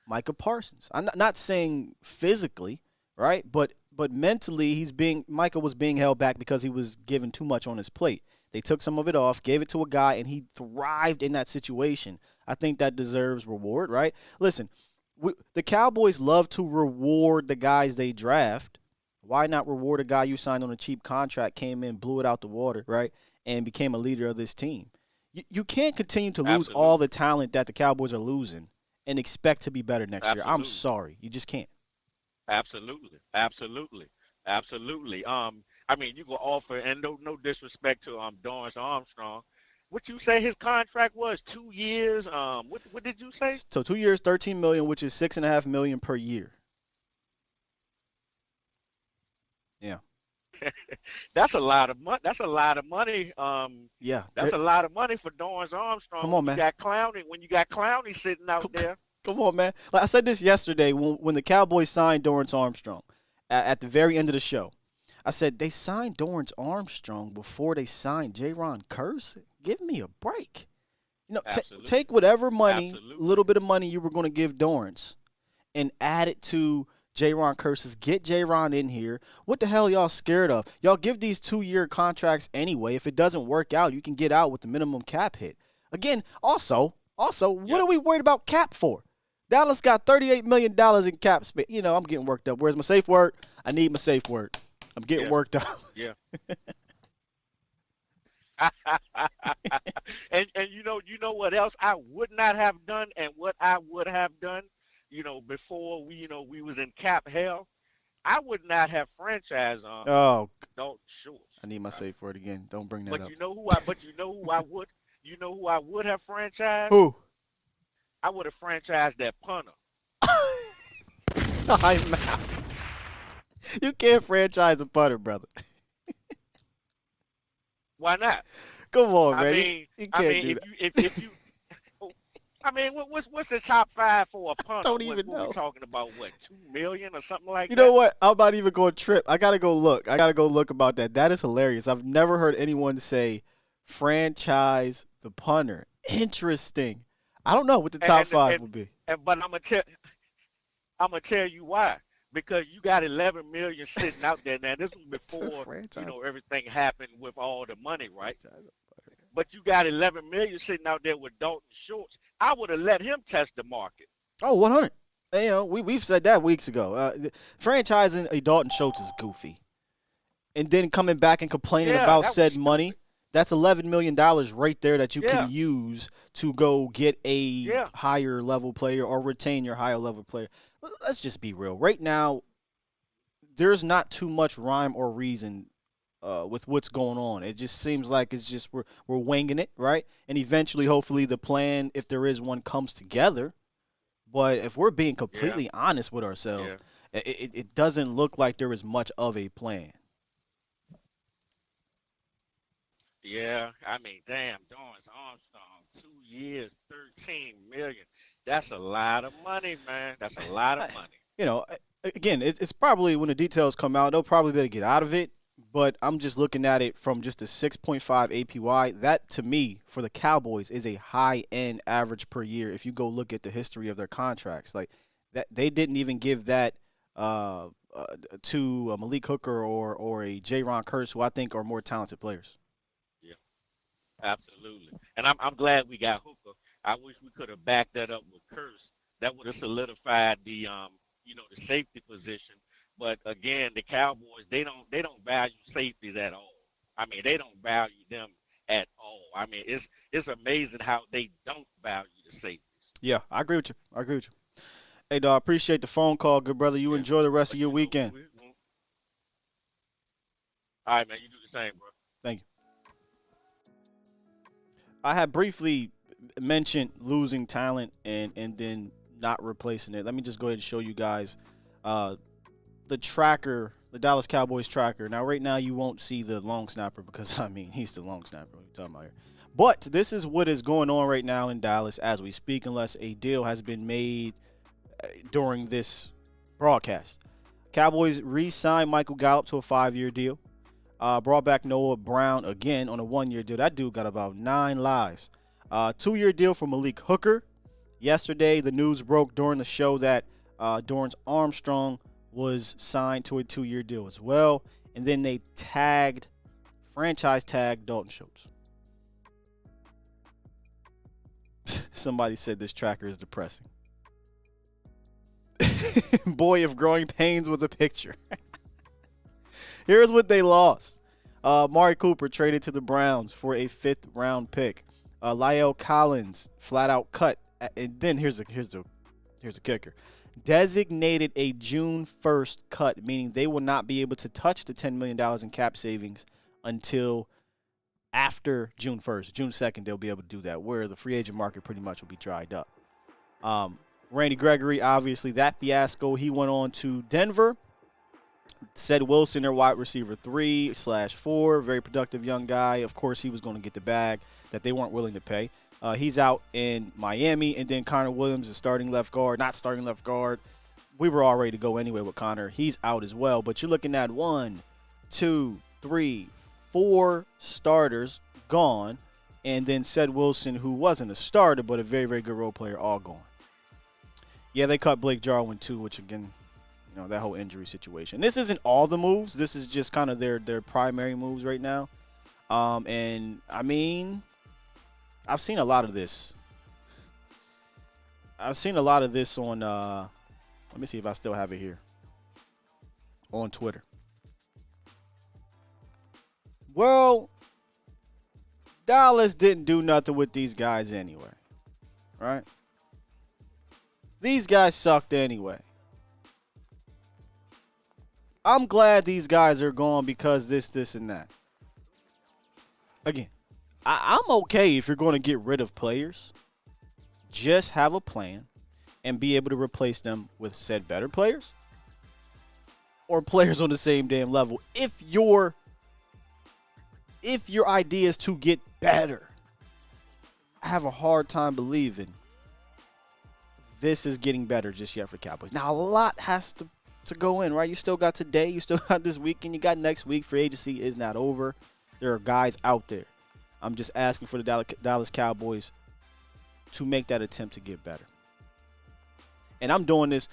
Micah Parsons. I'm not saying physically, right? But mentally, Micah was being held back because he was given too much on his plate. They took some of it off, gave it to a guy, and he thrived in that situation. I think that deserves reward, right? Listen, the Cowboys love to reward the guys they draft. Why not reward a guy you signed on a cheap contract, came in, blew it out the water, right, and became a leader of this team? You can't continue to lose all the talent that the Cowboys are losing and expect to be better next year. I'm sorry. You just can't. Absolutely. You go offer, and no disrespect to Dorrance Armstrong. What you say his contract was? 2 years? What did you say? So 2 years, $13 million, which is $6.5 million per year. Yeah. That's a lot of money. That's a lot of money. Yeah. That's a lot of money for Dorrance Armstrong. Come on, man. When you got Clowney sitting out there. Come on, man. Like I said this yesterday when the Cowboys signed Dorrance Armstrong at the very end of the show. I said they signed Dorrance Armstrong before they signed Jayron Kearse. Give me a break. Take whatever money, little bit of money you were going to give Dorrance, and add it to Jayron Kearse's. Get Jayron in here. What the hell y'all scared of? Y'all give these 2-year contracts anyway. If it doesn't work out, you can get out with the minimum cap hit. Again, also, what are we worried about cap for? Dallas got $38 million in cap space. I'm getting worked up. Where's my safe word? I need my safe word. I'm getting worked up. Yeah. and you know what else I would not have done, and what I would have done, before we was in cap hell, I would not have franchised on. Oh, don't sure. I need my safe word again. Don't bring that up. But you know who I would have franchised? Who? I would have franchised that punter. Time out. You can't franchise a punter, brother. Why not? Come on, man. You can't do that. If you what's the top 5 for a punter? Don't even know. We're talking about what, $2 million or something like that? You know what? I'm not even going to trip. I gotta go look about that. That is hilarious. I've never heard anyone say franchise the punter. Interesting. I don't know what the top five would be. But I'm gonna tell you why. Because you got 11 million sitting out there now. This was before everything happened with all the money, right? But you got 11 million sitting out there with Dalton Schultz. I would have let him test the market. Oh, 100. You know, we've said that weeks ago. Franchising a Dalton Schultz is goofy. And then coming back and complaining about said money, that's $11 million right there that you can use to go get a higher level player or retain your higher level player. Let's just be real. Right now, there's not too much rhyme or reason with what's going on. It just seems like it's just we're winging it, right? And eventually, hopefully, the plan, if there is one, comes together. But if we're being completely honest with ourselves, it doesn't look like there is much of a plan. Yeah, I mean, damn, Dorrance Armstrong, 2 years, $13 million. That's a lot of money, man. That's a lot of money. You know, again, it's probably when the details come out, they'll probably be able to get out of it. But I'm just looking at it from just a 6.5 APY. That, to me, for the Cowboys, is a high-end average per year. If you go look at the history of their contracts, like that, they didn't even give that to a Malik Hooker or a Jayron Kearse, who I think are more talented players. Yeah, absolutely. And I'm glad we got Hooker. I wish we could have backed that up with Kearse. That would have solidified the the safety position. But again, the Cowboys, they don't value safeties at all. I mean, they don't value them at all. I mean, it's amazing how they don't value the safeties. Yeah, I agree with you. Hey, dog, appreciate the phone call, good brother. You enjoy the rest of your weekend. All right, man. You do the same, bro. Thank you. I had briefly mentioned losing talent and then not replacing it. Let me just go ahead and show you guys the tracker, the Dallas Cowboys tracker. Now, right now, you won't see the long snapper because, I mean, he's the long snapper. What are you talking about here? But this is what is going on right now in Dallas as we speak, unless a deal has been made during this broadcast. Cowboys re-signed Michael Gallup to a 5-year deal. Brought back Noah Brown again on a 1-year deal. That dude got about 9 lives. 2-year deal for Malik Hooker. Yesterday, the news broke during the show that Dorrance Armstrong was signed to a 2-year deal as well. And then they franchise tagged Dalton Schultz. Somebody said this tracker is depressing. Boy, if growing pains was a picture. Here's what they lost. Amari Cooper traded to the Browns for a 5th-round pick. La'el Collins flat out cut. And then here's a kicker. Designated a June 1st cut, meaning they will not be able to touch the $10 million in cap savings until after June 1st. June 2nd, they'll be able to do that, where the free agent market pretty much will be dried up. Randy Gregory, obviously, that fiasco, he went on to Denver. Ced Wilson, their wide receiver 3/4, very productive young guy. Of course, he was going to get the bag that they weren't willing to pay. He's out in Miami, and then Connor Williams is not starting left guard. We were all ready to go anyway with Connor. He's out as well. But you're looking at 1, 2, 3, 4 starters gone, and then Ced Wilson, who wasn't a starter but a very, very good role player, all gone. Yeah, they cut Blake Jarwin too, which again, that whole injury situation. This isn't all the moves. This is just kind of their primary moves right now. And I mean, I've seen a lot of this. On, let me see if I still have it here, on Twitter. Well, Dallas didn't do nothing with these guys anyway, right? These guys sucked anyway. I'm glad these guys are gone because this, and that. Again, I'm okay if you're going to get rid of players. Just have a plan and be able to replace them with said better players or players on the same damn level. If your idea is to get better, I have a hard time believing this is getting better just yet for Cowboys. Now, a lot has to go in, right? You still got today. You still got this weekend. You got next week. Free agency is not over. There are guys out there. I'm just asking for the Dallas Cowboys to make that attempt to get better. And I'm doing this,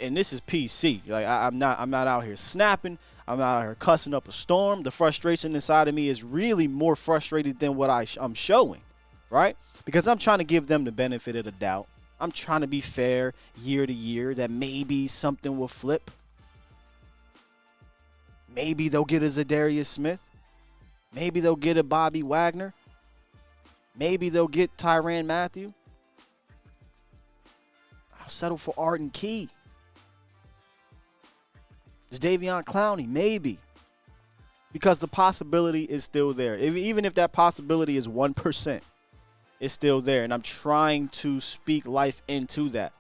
and this is PC. Like I'm not out here snapping. I'm not out here cussing up a storm. The frustration inside of me is really more frustrated than what I'm showing, right? Because I'm trying to give them the benefit of the doubt. I'm trying to be fair year to year that maybe something will flip. Maybe they'll get a Zadarius Smith. Maybe they'll get a Bobby Wagner. Maybe they'll get Tyrann Mathieu. I'll settle for Arden Key. Is Davion Clowney? Maybe. Because the possibility is still there. Even if that possibility is 1%, it's still there. And I'm trying to speak life into that.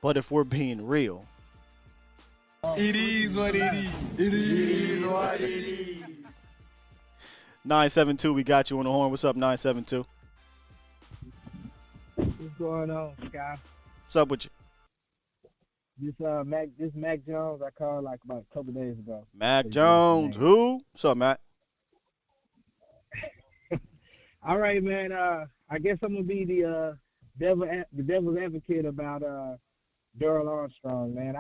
But if we're being real, it is what it is. It is what it is. 972, we got you on the horn. What's up, 972? What's going on, Sky? What's up with you? This Mac Jones I called like about a couple days ago. Mac Jones, who? What's up, Matt? All right, man. I guess I'm gonna be the devil's advocate about Darryl Armstrong, man.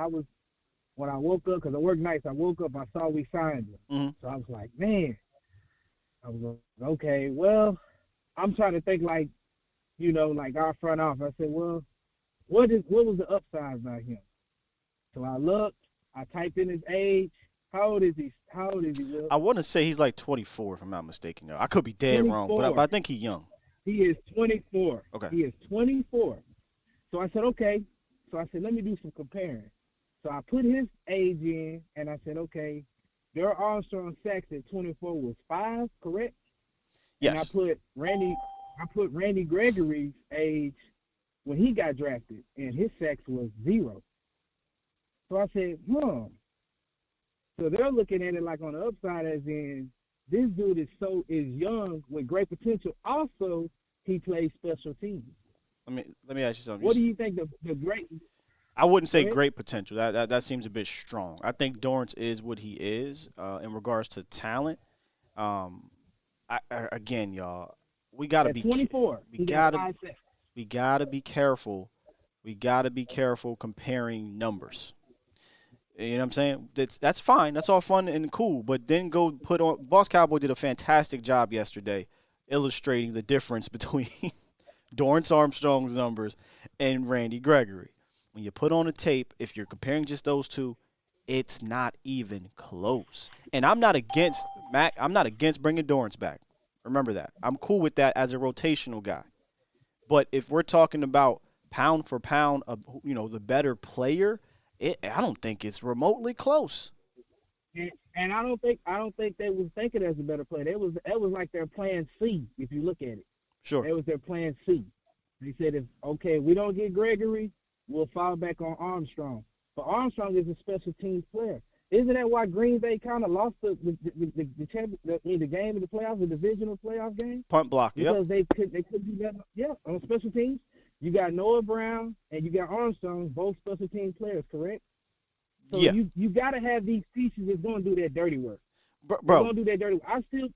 When I woke up, because I work nights, I woke up, I saw we signed him. Mm-hmm. So I was like, man. I was like, okay, well, I'm trying to think like, like our front office. I said, well, what was the upside about him? So I looked, I typed in his age. How old is he? Will? I want to say he's like 24, if I'm not mistaken. I could be dead 24. wrong, but I think he's young. He is 24. Okay. He is 24. So I said, okay. So I said, let me do some comparing. So I put his age in, and I said, okay, Darryl Armstrong sacks at 24 was 5, correct? Yes. And I put Randy Gregory's age when he got drafted, and his sacks was 0. So I said, So they're looking at it like on the upside, as in this dude is young with great potential. Also, he plays special teams. Let me ask you something. What do you think the great? I wouldn't say great potential. That seems a bit strong. I think Dorrance is what he is in regards to talent. Again, y'all, we gotta be 24. We gotta be careful. We gotta be careful comparing numbers. You know what I'm saying? That's fine. That's all fun and cool. But then go put on. Boss Cowboy did a fantastic job yesterday illustrating the difference between Dorrance Armstrong's numbers and Randy Gregory. When you put on a tape, if you're comparing just those two, it's not even close. And I'm not against Mac. I'm not against bringing Dorrance back. Remember that. I'm cool with that as a rotational guy. But if we're talking about pound for pound, the better player, I don't think it's remotely close. And I don't think they was thinking as a better player. It was like their plan C. If you look at it, sure, it was their plan C. They said, if we don't get Gregory, we'll fall back on Armstrong. But Armstrong is a special teams player. Isn't that why Green Bay kind of lost the game in the playoffs, the divisional playoff game? Punt block, because they couldn't do that. Yeah, on special teams, you got Noah Brown and you got Armstrong, both special team players, correct? So yeah, you got to have these pieces that's going to do that dirty work. Bro, they're going to do that dirty work. I still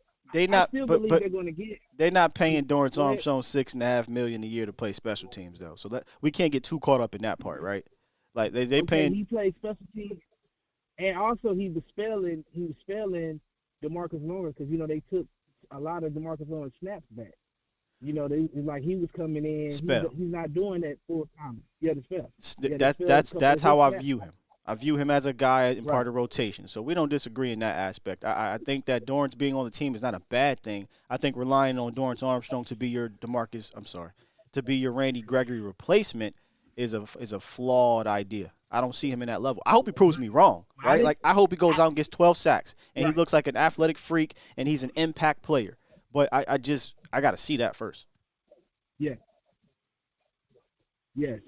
believe they're going to get. They're not paying Dorrance Armstrong $6.5 million a year to play special teams though, so we can't get too caught up in that part, right? Like they paying. He plays special teams, and also he was spelling DeMarcus Lawrence because they took a lot of DeMarcus Lawrence snaps back. He was coming in. He's not doing that full time. Yeah, the spell. That's how I view him. I view him as a guy in part of rotation. So we don't disagree in that aspect. I think that Dorrance being on the team is not a bad thing. I think relying on Dorrance Armstrong to be your Randy Gregory replacement is a flawed idea. I don't see him in that level. I hope he proves me wrong, right? Like I hope he goes out and gets 12 sacks and he looks like an athletic freak and he's an impact player. But I got to see that first. Yeah. Yes.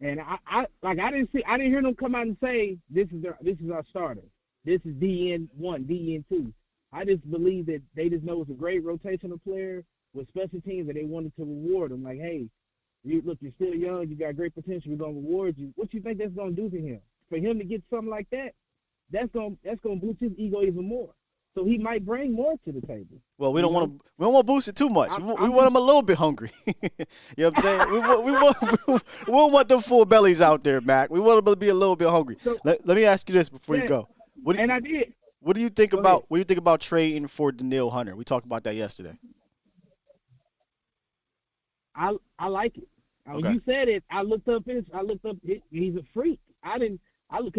And I didn't hear them come out and say this is our starter. This is DN1, DN2. I just believe that they just know it's a great rotational player with special teams and they wanted to reward him. Like, hey, you're still young, you got great potential, we're gonna reward you. What you think that's gonna do to him? For him to get something like that, that's gonna boost his ego even more. So he might bring more to the table. Well, we don't want to boost it too much. We want them a little bit hungry. You know what I'm saying? We won't want them full bellies out there, Mac. We want them to be a little bit hungry. So, let me ask you this before you go. I did. What do you think about trading for Daniil Hunter? We talked about that yesterday. I like it. When Okay. you said it, I looked up he's a freak. Because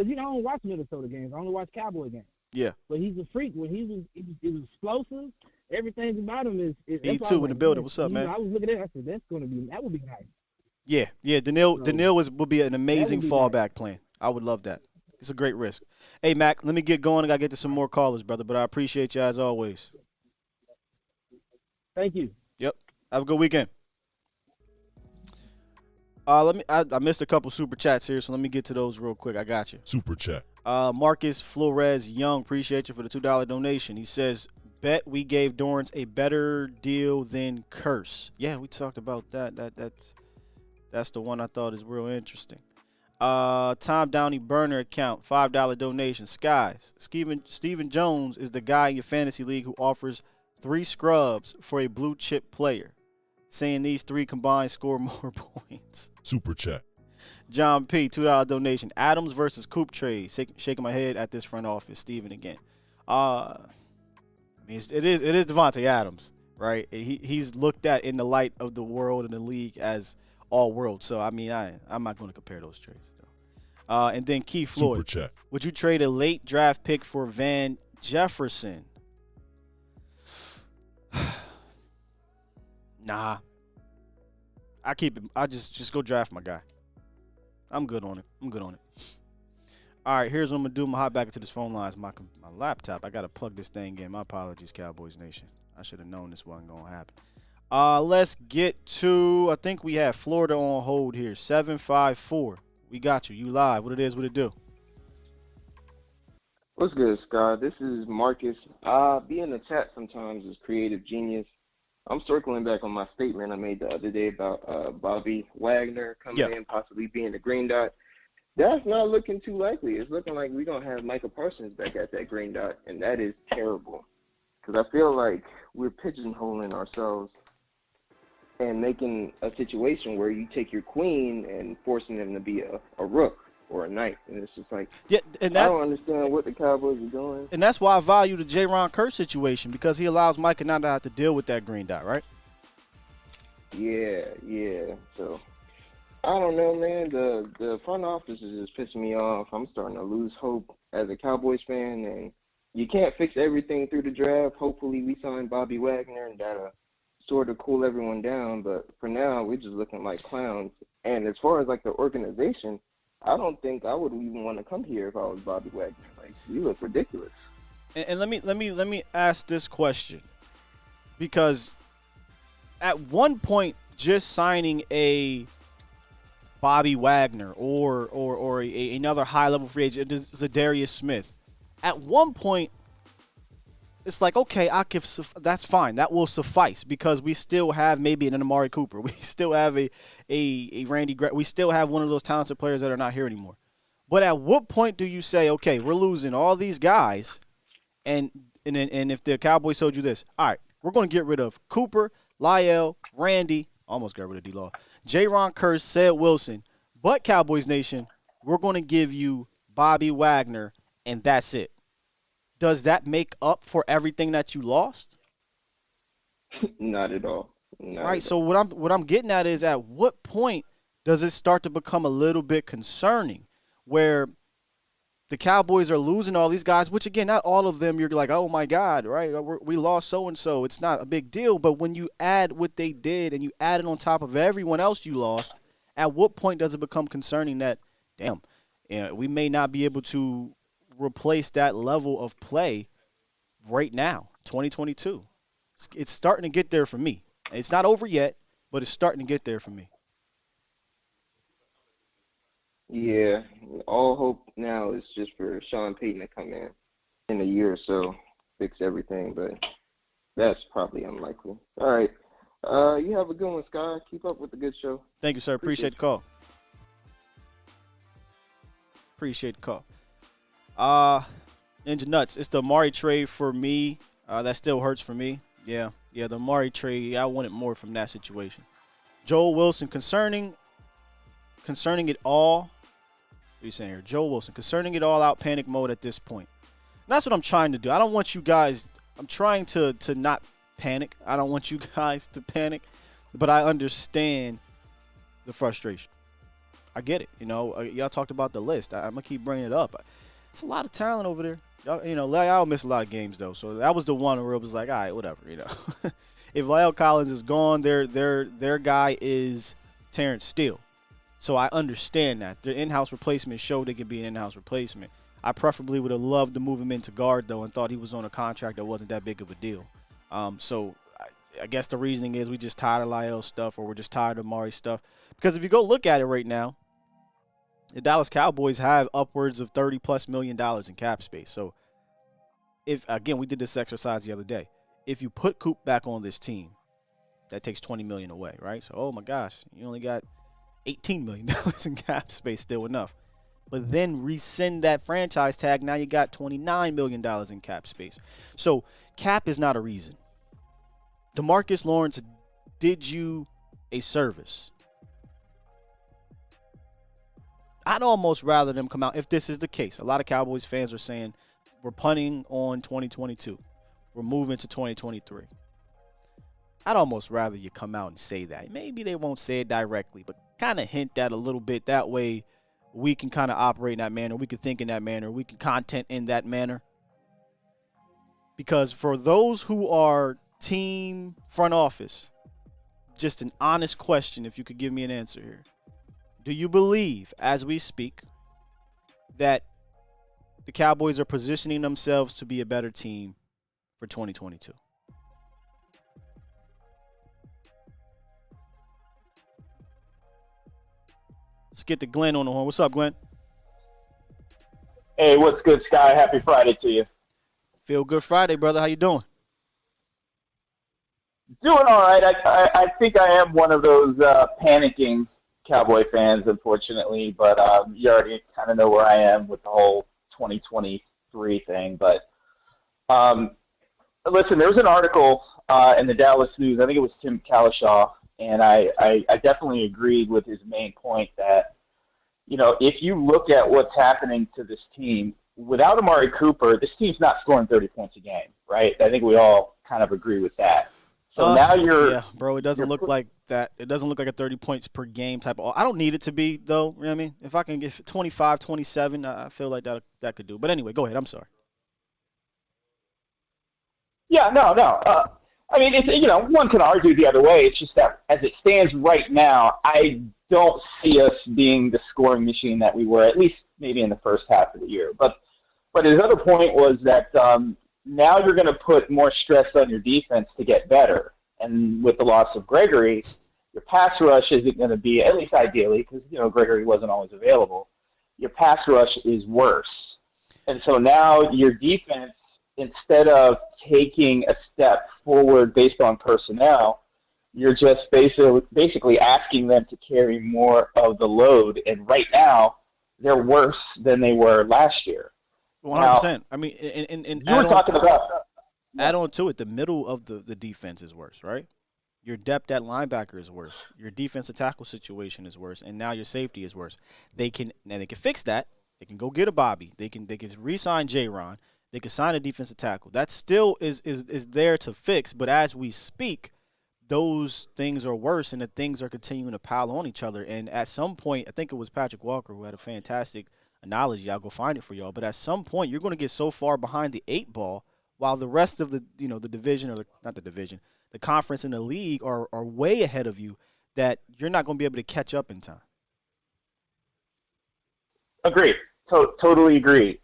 I don't watch Minnesota games. I only watch Cowboy games. Yeah. But he's a freak. When he was explosive. Everything about him is. Me too in the building. What's up, man? I was looking at it. I said that would be nice. Yeah. Daniil would be an amazing fallback plan. I would love that. It's a great risk. Hey, Mac, let me get going. I got to get to some more callers, brother, but I appreciate you as always. Thank you. Yep. Have a good weekend. I missed a couple super chats here, so let me get to those real quick. I got you. Super chat. Marcus Flores Young, appreciate you for the $2 donation. He says, bet we gave Dorrance a better deal than Kearse. Yeah, we talked about that. That's the one I thought is real interesting. Tom Downey burner account, $5 donation. Skies. Steven Jones is the guy in your fantasy league who offers 3 scrubs for a blue chip player, saying these 3 combined score more points. Super chat. John P, $2 donation. Adams versus Coop trade. Shaking my head at this front office. Steven again. I mean, it is Devontae Adams, right? He's looked at in the light of the world and the league as all world. So I mean, I'm not going to compare those trades though. And then Keith Floyd. Super chat. Would you trade a late draft pick for Van Jefferson? Nah. I keep it. I just go draft my guy. I'm good on it. All right, here's what I'm gonna do. I'm gonna hop back into this phone lines. My laptop. I gotta plug this thing in. My apologies, Cowboys Nation. I should have known this wasn't gonna happen. Let's get to. I think we have Florida on hold here. 754. We got you. You live. What it is? What it do? What's good, Scott? This is Marcus. Be in the chat sometimes as creative genius. I'm circling back on my statement I made the other day about Bobby Wagner coming in, possibly being the green dot. That's not looking too likely. It's looking like we're going to have Micah Parsons back at that green dot, and that is terrible. Because I feel like we're pigeonholing ourselves and making a situation where you take your queen and forcing them to be a rook or a knight. And it's just like, I don't understand what the Cowboys are doing. And that's why I value the Jayron Kearse situation, because he allows Micah not to have to deal with that green dot, right? Yeah. So, I don't know, man. The front office is just pissing me off. I'm starting to lose hope as a Cowboys fan, and you can't fix everything through the draft. Hopefully we sign Bobby Wagner, and that'll sort of cool everyone down. But for now, we're just looking like clowns. And as far as, like, the organization, I don't think I would even want to come here if I was Bobby Wagner. Like, you look ridiculous. And let me ask this question, because at one point, just signing a Bobby Wagner or another high level free agent, Zadarius Smith, at one point, it's like, okay, that's fine. That will suffice, because we still have maybe an Amari Cooper. We still have a Randy Gregory. We still have one of those talented players that are not here anymore. But at what point do you say, okay, we're losing all these guys, and if the Cowboys told you this, all right, we're going to get rid of Cooper, Lyle, Randy, almost got rid of D-Law, Jayron Kearse, Said Wilson, but Cowboys Nation, we're going to give you Bobby Wagner, and that's it. Does that make up for everything that you lost? Not at all. Right. So what I'm getting at is, at what point does it start to become a little bit concerning, where the Cowboys are losing all these guys, which, again, not all of them you're like, oh my God, right? We lost so and so. It's not a big deal. But when you add what they did and you add it on top of everyone else you lost, at what point does it become concerning that, damn, we may not be able to replace that level of play right now, 2022. It's starting to get there for me. It's not over yet, but it's starting to get there for me. Yeah, all hope now is just for Sean Payton to come in a year or so, fix everything, but that's probably unlikely. All right, you have a good one, Sky. Keep up with the good show. Thank you, sir. Appreciate the call. Appreciate the call. Ninja Nuts. It's the Amari trade for me. That still hurts for me. Yeah, the Amari trade, I wanted more from that situation. Joel Wilson, concerning it all. What are you saying here? Joel Wilson, concerning it all out, panic mode at this point. And that's what I'm trying to do. I don't want you guys, I'm trying to not panic. I don't want you guys to panic, but I understand the frustration. I get it. Y'all talked about the list. I'm going to keep bringing it up. It's a lot of talent over there. Y'all miss a lot of games, though. So that was the one where it was like, all right, whatever, If La'el Collins is gone, their guy is Terrence Steele. So I understand that. Their in-house replacement showed they could be an in-house replacement. I preferably would have loved to move him into guard, though, and thought he was on a contract that wasn't that big of a deal. So I guess the reasoning is we just tired of La'el stuff, or we're just tired of Amari stuff. Because if you go look at it right now, the Dallas Cowboys have upwards of $30+ million in cap space. So if, again, we did this exercise the other day. If you put Coop back on this team, that takes $20 million away, right? So, oh my gosh, you only got $18 million in cap space, still enough. But then rescind that franchise tag, now you got $29 million in cap space. So cap is not a reason. DeMarcus Lawrence did you a service. I'd almost rather them come out, if this is the case. A lot of Cowboys fans are saying we're punting on 2022. We're moving to 2023. I'd almost rather you come out and say that. Maybe they won't say it directly, but kind of hint that a little bit. That way we can kind of operate in that manner. We can think in that manner. We can content in that manner. Because for those who are team front office, just an honest question, if you could give me an answer here. Do you believe, as we speak, that the Cowboys are positioning themselves to be a better team for 2022? Let's get to Glenn on the horn. What's up, Glenn? Hey, what's good, Sky? Happy Friday to you. Feel good Friday, brother. How you doing? Doing all right. I think I am one of those panicking Cowboy fans, unfortunately, but you already kind of know where I am with the whole 2023 thing. But listen, there was an article in the Dallas News, I think it was Tim Kalishaw, and I definitely agreed with his main point that, if you look at what's happening to this team, without Amari Cooper, this team's not scoring 30 points a game, right? I think we all kind of agree with that. So now yeah, bro, it doesn't look like that. It doesn't look like a 30 points per game type of. I don't need it to be, though. You know what I mean? If I can get 25, 27, I feel like that could do. But anyway, go ahead. I'm sorry. Yeah, no. I mean, it's, one can argue the other way. It's just that as it stands right now, I don't see us being the scoring machine that we were, at least maybe in the first half of the year. But his other point was that now you're going to put more stress on your defense to get better. And with the loss of Gregory, your pass rush isn't going to be, at least ideally, because, Gregory wasn't always available, your pass rush is worse. And so now your defense, instead of taking a step forward based on personnel, you're just basically asking them to carry more of the load. And right now, they're worse than they were last year. 100%. I mean, and you were talking about add on to it, the middle of the defense is worse, right? Your depth at linebacker is worse. Your defensive tackle situation is worse, and now your safety is worse. They can fix that. They can go get a Bobby. They can re-sign Jayron. They can sign a defensive tackle. That still is there to fix, but as we speak, those things are worse, and the things are continuing to pile on each other. And at some point, I think it was Patrick Walker who had a fantastic analogy. I'll go find it for y'all. But at some point, you're going to get so far behind the 8 ball while the rest of the division, or not the division, the conference and the league are way ahead of you, that you're not going to be able to catch up in time. Agreed. Totally agree.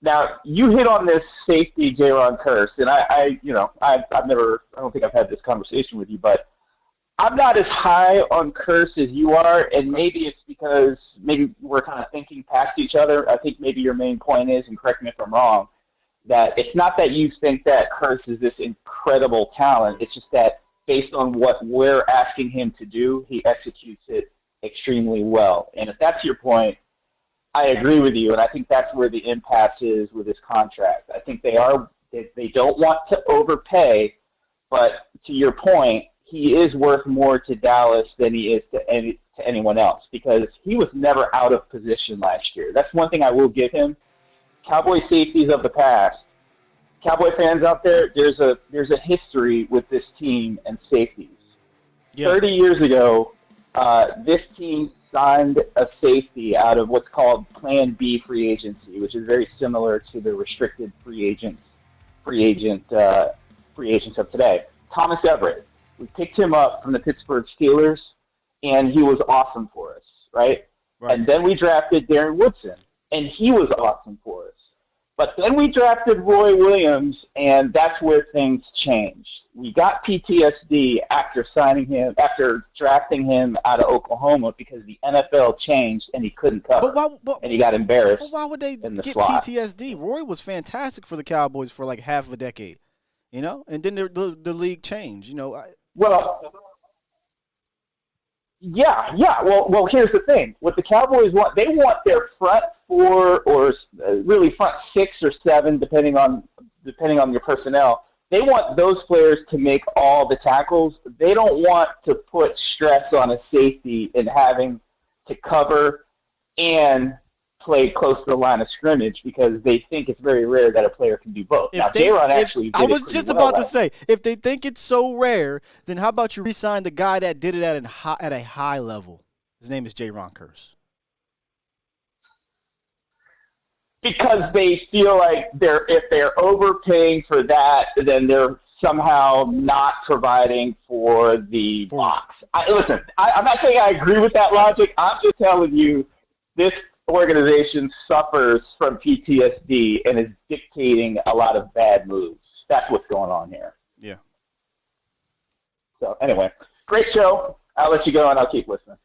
Now, you hit on this safety, Jayron Kearse, and I don't think I've had this conversation with you, but I'm not as high on Kearse as you are, and maybe it's because maybe we're kind of thinking past each other. I think maybe your main point is, and correct me if I'm wrong, that it's not that you think that Kearse is this incredible talent. It's just that based on what we're asking him to do, he executes it extremely well. And if that's your point, I agree with you, and I think that's where the impasse is with his contract. I think they don't want to overpay, but to your point, he is worth more to Dallas than he is to anyone else because he was never out of position last year. That's one thing I will give him. Cowboy safeties of the past. Cowboy fans out there, there's a history with this team and safeties. Yeah. 30 years ago, this team signed a safety out of what's called Plan B free agency, which is very similar to the restricted free agents of today. Thomas Everett. We picked him up from the Pittsburgh Steelers, and he was awesome for us, right? And then we drafted Darren Woodson, and he was awesome for us. But then we drafted Roy Williams, and that's where things changed. We got PTSD after drafting him out of Oklahoma because the NFL changed and he couldn't cover, and he got embarrassed. But why would they get slot. PTSD? Roy was fantastic for the Cowboys for like half of a decade, and then the league changed, Yeah. Well, here's the thing. What the Cowboys want, they want their front four or really front 6 or 7, depending on your personnel. They want those players to make all the tackles. They don't want to put stress on a safety in having to cover and play close to the line of scrimmage because they think it's very rare that a player can do both. I was just about to say, if they think it's so rare, then how about you re-sign the guy that did it at a high level? His name is Jayron Kearse. Because they feel like if they're overpaying for that, then they're somehow not providing for the box. Listen, I'm not saying I agree with that logic. I'm just telling you this organization suffers from PTSD and is dictating a lot of bad moves. That's what's going on here. Yeah. So anyway, great show. I'll let you go and I'll keep listening.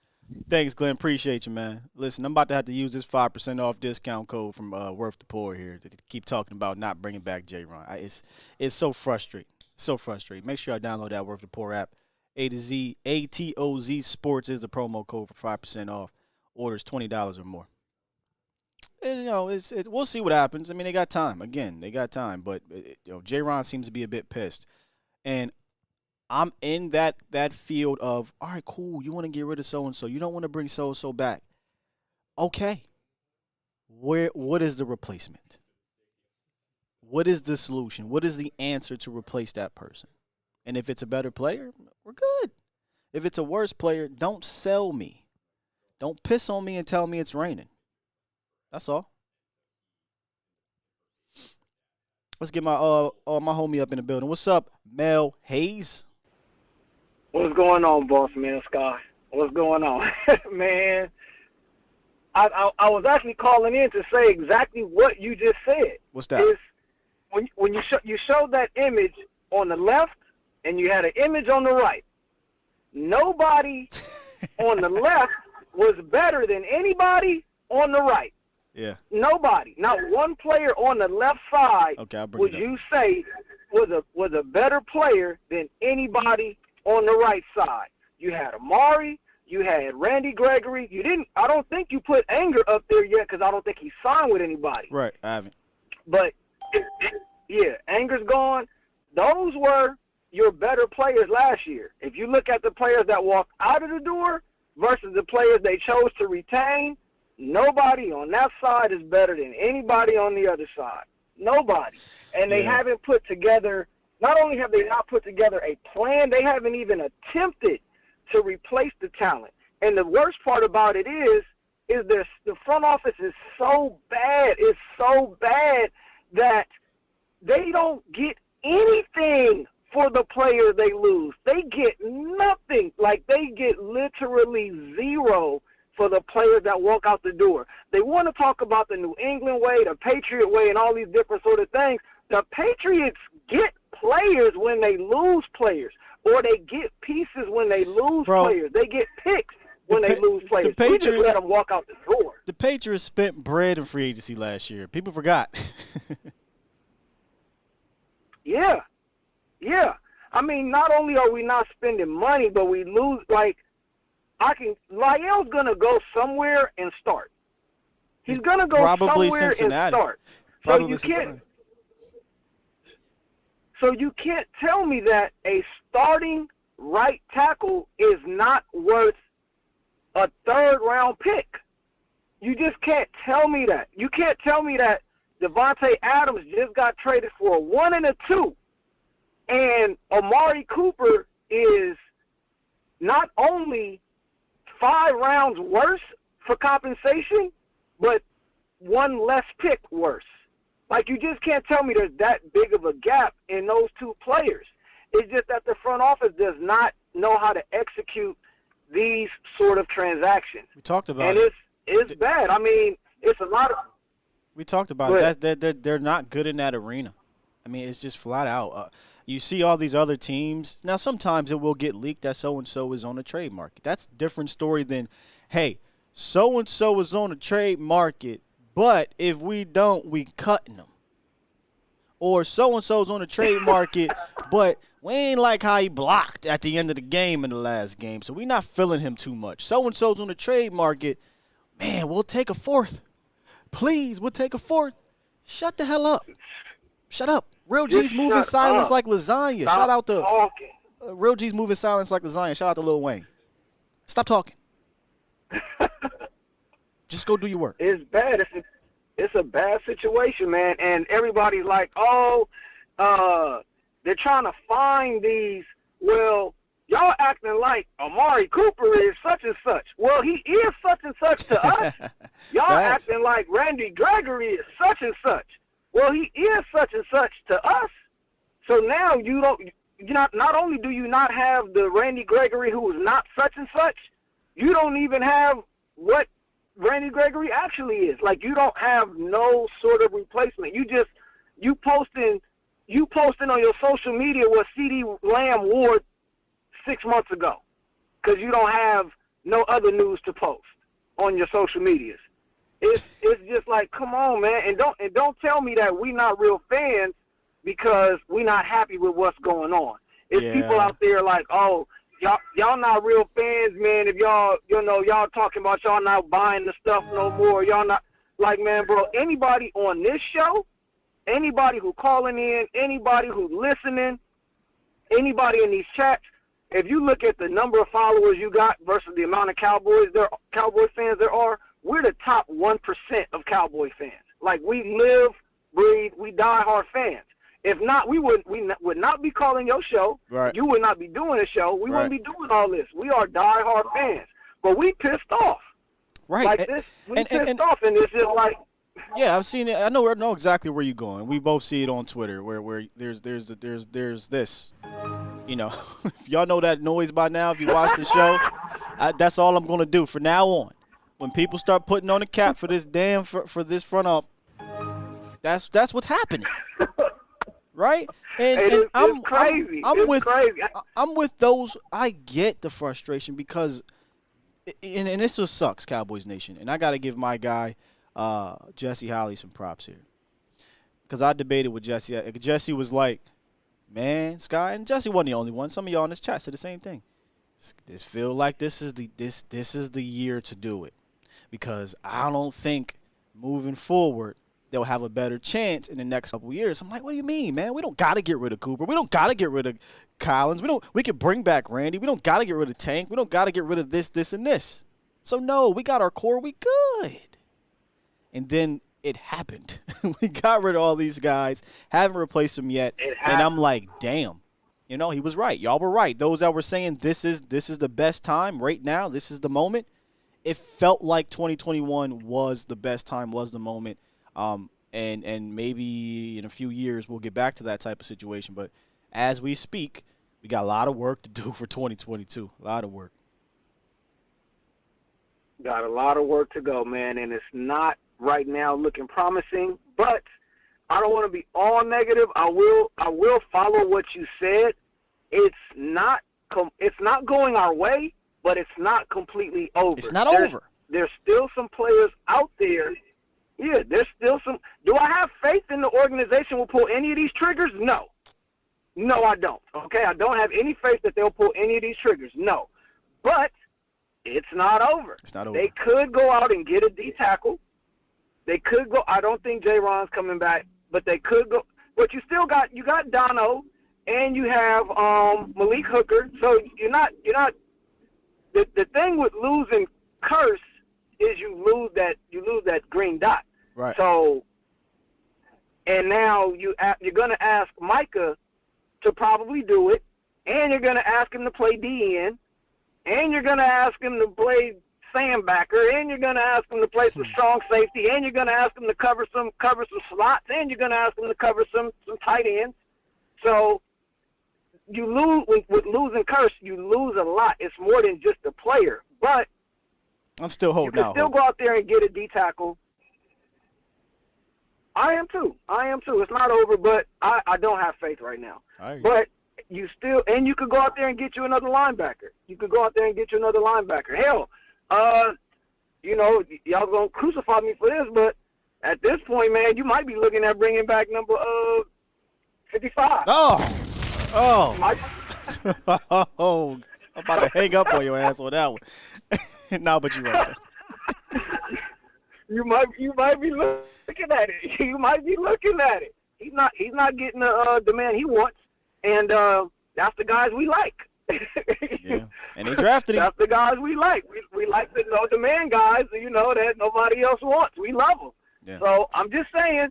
Thanks, Glenn. Appreciate you, man. Listen, I'm about to have to use this 5% off discount code from Worth the Poor here to keep talking about not bringing back Jayron. It's so frustrating. So frustrating. Make sure y'all download that Worth the Poor app. ATOZ Sports is the promo code for 5% off. Orders $20 or more. We'll see what happens. I mean, they got time. Again, they got time. But Jayron seems to be a bit pissed, and I'm in that field of, all right, cool. You want to get rid of so and so. You don't want to bring so and so back. Okay. What is the replacement? What is the solution? What is the answer to replace that person? And if it's a better player, we're good. If it's a worse player, don't sell me. Don't piss on me and tell me it's raining. That's all. Let's get my homie up in the building. What's up, Mel Hayes? What's going on, boss man, Sky? What's going on? Man, I was actually calling in to say exactly what you just said. What's that? Is when you showed that image on the left and you had an image on the right. Nobody on the left was better than anybody on the right. Yeah. Nobody, not one player on the left side would you say was a better player than anybody on the right side. You had Amari, you had Randy Gregory. I don't think you put Anger up there yet because I don't think he signed with anybody. Right, I haven't. But Anger's gone. Those were your better players last year. If you look at the players that walked out of the door versus the players they chose to retain, nobody on that side is better than anybody on the other side. Nobody. And they haven't put together, not only have they not put together a plan, they haven't even attempted to replace the talent. And the worst part about it is the front office is so bad. It's so bad that they don't get anything for the players they lose. They get nothing. Like, they get literally zero for the players that walk out the door. They want to talk about the New England way, the Patriot way, and all these different sort of things. The Patriots get players when they lose players, or they get pieces when they lose players. They get picks when they lose players. We just let them walk out the door. The Patriots spent bread in free agency last year. People forgot. Yeah. I mean, not only are we not spending money, but we lose. Like, Lyell's gonna go somewhere and start. He's going to go probably somewhere Cincinnati. and start. Probably So you can't tell me that a starting right tackle is not worth a third-round pick. You just can't tell me that. You can't tell me that Devontae Adams just got traded for a 1 and a 2, and Amari Cooper is not only 5 rounds worse for compensation, but 1 less pick worse. Like, you just can't tell me there's that big of a gap in those 2 players. It's just that the front office does not know how to execute these sort of transactions. We talked about and it. It's bad. I mean, it's a lot of. We talked about it. They're not good in that arena. I mean, it's just flat out. You see all these other teams. Now, sometimes it will get leaked that so-and-so is on the trade market. That's a different story than, hey, so-and-so is on the trade market, but if we don't, we cutting them. Or so-and-so's on the trade market, but we ain't like how he blocked at the end of the game in the last game, so we not feeling him too much. So-and-so's on the trade market, man, we'll take a 4th. Please, we'll take a 4th. Shut the hell up. Shut up. Real G's moving silence like lasagna. Shout out to Real G's moving silence like lasagna. Shout out to Lil Wayne. Stop talking. Just go do your work. It's bad. It's a bad situation, man. And everybody's like, they're trying to find these. Well, y'all acting like Amari Cooper is such and such. Well, he is such and such to us. Y'all acting like Randy Gregory is such and such. Well, he is such and such to us. So now not only do you not have the Randy Gregory who is not such and such, you don't even have what Randy Gregory actually is. Like, you don't have no sort of replacement. You posting on your social media what CeeDee Lamb wore 6 months ago because you don't have no other news to post on your social medias. It's just like, come on, man, and don't tell me that we not real fans because we not happy with what's going on. It's people out there like, oh, y'all not real fans, man. If y'all talking about y'all not buying the stuff no more, y'all not like, man, bro. Anybody on this show, anybody who calling in, anybody who listening, anybody in these chats, if you look at the number of followers you got versus the amount of Cowboy fans there are, we're the top 1% of Cowboy fans. Like, we live, breathe, we die-hard fans. If not, we would not be calling your show. Right. You would not be doing a show. We wouldn't be doing all this. We are die-hard fans. But we pissed off. Right. Like this, we pissed off, and it's just like. Yeah, I've seen it. I know exactly where you're going. We both see it on Twitter where there's this. You know, if y'all know that noise by now, if you watch the show, that's all I'm going to do from now on. When people start putting on the cap for this for this front up, that's what's happening. Right? And I'm crazy. I'm with those. I get the frustration because and this just sucks, Cowboys Nation. And I got to give my guy Jesse Holly some props here. Cuz I debated with Jesse. Jesse was like, "Man, Sky," and Jesse wasn't the only one. Some of y'all in this chat said the same thing. This feel like this is the year to do it. Because I don't think moving forward they'll have a better chance in the next couple of years. I'm like, what do you mean, man? We don't got to get rid of Cooper. We don't got to get rid of Collins. We can bring back Randy. We don't got to get rid of Tank. We don't got to get rid of this, and this. So, no, we got our core. We good. And then it happened. We got rid of all these guys, haven't replaced them yet. And I'm like, damn. You know, he was right. Y'all were right. Those that were saying this is the best time right now, this is the moment. It felt like 2021 was the best time, was the moment. And maybe in a few years we'll get back to that type of situation. But as we speak, we got a lot of work to do for 2022. A lot of work. Got a lot of work to go, man, and it's not right now looking promising. But I don't want to be all negative. I will follow what you said. It's not going our way, but it's not completely over. It's not over. There's still some players out there. Yeah, there's still some. Do I have faith in the organization will pull any of these triggers? No. No, I don't. Okay, I don't have any faith that they'll pull any of these triggers. No. But it's not over. It's not over. They could go out and get a D tackle. They could go. I don't think Jayron's coming back, but they could go. But you still got Dono, and you have Malik Hooker. So you're not. The thing with losing Kearse is you lose that green dot. Right. So, and now you're going to ask Micah to probably do it, and you're going to ask him to play DN, and you're going to ask him to play Sandbacker, and you're going to ask him to play some strong safety, and you're going to ask him to cover some slots, and you're going to ask him to cover some tight ends. So you lose with losing Kearse, you lose a lot. It's more than just a player, but I'm still holding out. You can still go out there and get a D tackle. I am too. It's not over, but I don't have faith right now. But you still, and you could go out there and get you another linebacker. Hell, y'all gonna crucify me for this, but at this point, man, you might be looking at bringing back number 55. Oh, oh, I'm about to hang up on your ass on that one. No, but you're right. You might be looking at it. He's not getting the man he wants, and that's the guys we like. Yeah, and they drafted him. That's the guys we like. We like the man guys, that nobody else wants. We love them. Yeah. So I'm just saying,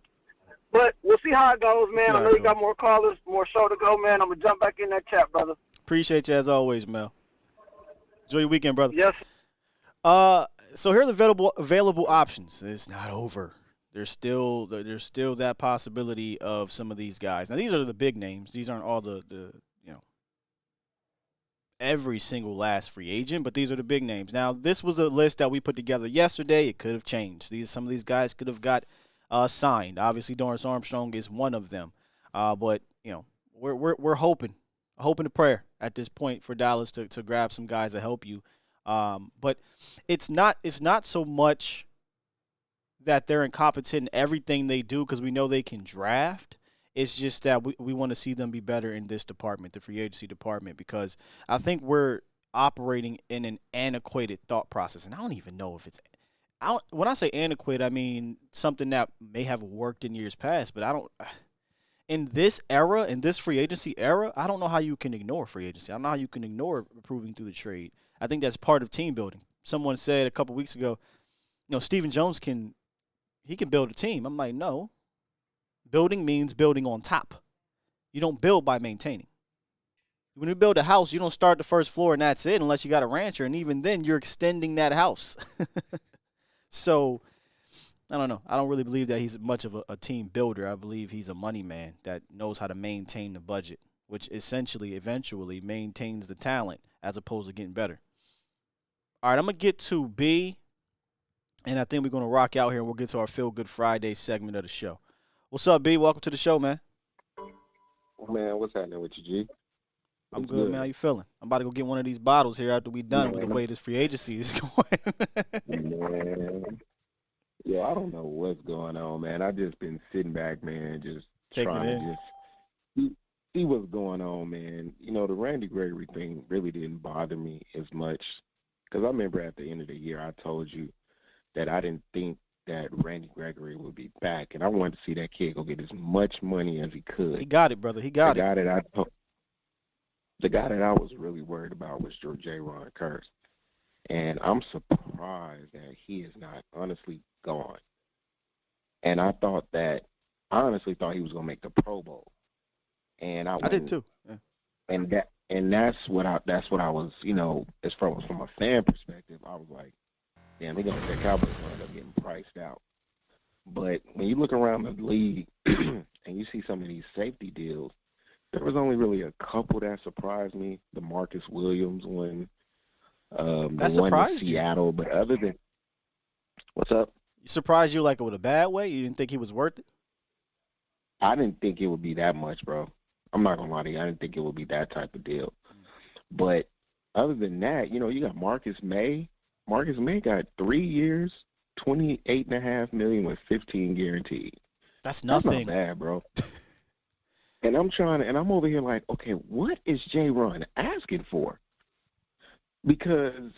but we'll see how it goes, man. I know you got more callers, more show to go, man. I'm gonna jump back in that chat, brother. Appreciate you as always, Mel. Enjoy your weekend, brother. Yes. So here are the available options. It's not over. There's still that possibility of some of these guys. Now these are the big names. These aren't all the every single last free agent, but these are the big names. Now this was a list that we put together yesterday. It could have changed. Some of these guys could have got signed. Obviously, CUT-Armstrong is one of them. But we're hoping to prayer at this point for Dallas to grab some guys to help you. But it's not so much that they're incompetent in everything they do because we know they can draft. It's just that we want to see them be better in this department, the free agency department, because I think we're operating in an antiquated thought process. And I don't even know if it's – when I say antiquated, I mean something that may have worked in years past, but I don't – in this era, in this free agency era, I don't know how you can ignore free agency. I don't know how you can ignore improving through the trade. I think that's part of team building. Someone said a couple weeks ago, Stephen Jones can build a team. I'm like, no. Building means building on top. You don't build by maintaining. When you build a house, you don't start the first floor and that's it unless you got a rancher, and even then you're extending that house. So, I don't know. I don't really believe that he's much of a team builder. I believe he's a money man that knows how to maintain the budget, which eventually maintains the talent as opposed to getting better. All right, I'm going to get to B, and I think we're going to rock out here, and we'll get to our Feel Good Friday segment of the show. What's up, B? Welcome to the show, man. Man, what's happening with you, G? I'm good, man. How you feeling? I'm about to go get one of these bottles here after we done with the way this free agency is going. Man. Yo, I don't know what's going on, man. I've just been sitting back, man, just trying to just see what's going on, man. The Randy Gregory thing really didn't bother me as much because I remember at the end of the year I told you that I didn't think that Randy Gregory would be back, and I wanted to see that kid go get as much money as he could. He got it, brother. He got it. The guy that I was really worried about was Jayron Kearse, and I'm surprised that he is not honestly gone. And I honestly thought he was going to make the Pro Bowl, and I did too. Yeah. And that's what I was, as far as from a fan perspective, I was like, damn, the Cowboys going to end up getting priced out. But when you look around the league and you see some of these safety deals, there was only really a couple that surprised me. The Marcus Williams one, the one in Seattle. But other than – what's up? You surprised you like with a bad way? You didn't think he was worth it? I didn't think it would be that much, bro. I'm not going to lie to you. I didn't think it would be that type of deal. But other than that, you got Marcus May. Marcus May got 3 years, $28.5 million with 15 guaranteed. That's nothing. That's not bad, bro. And I'm over here like, okay, what is Jayron asking for? Because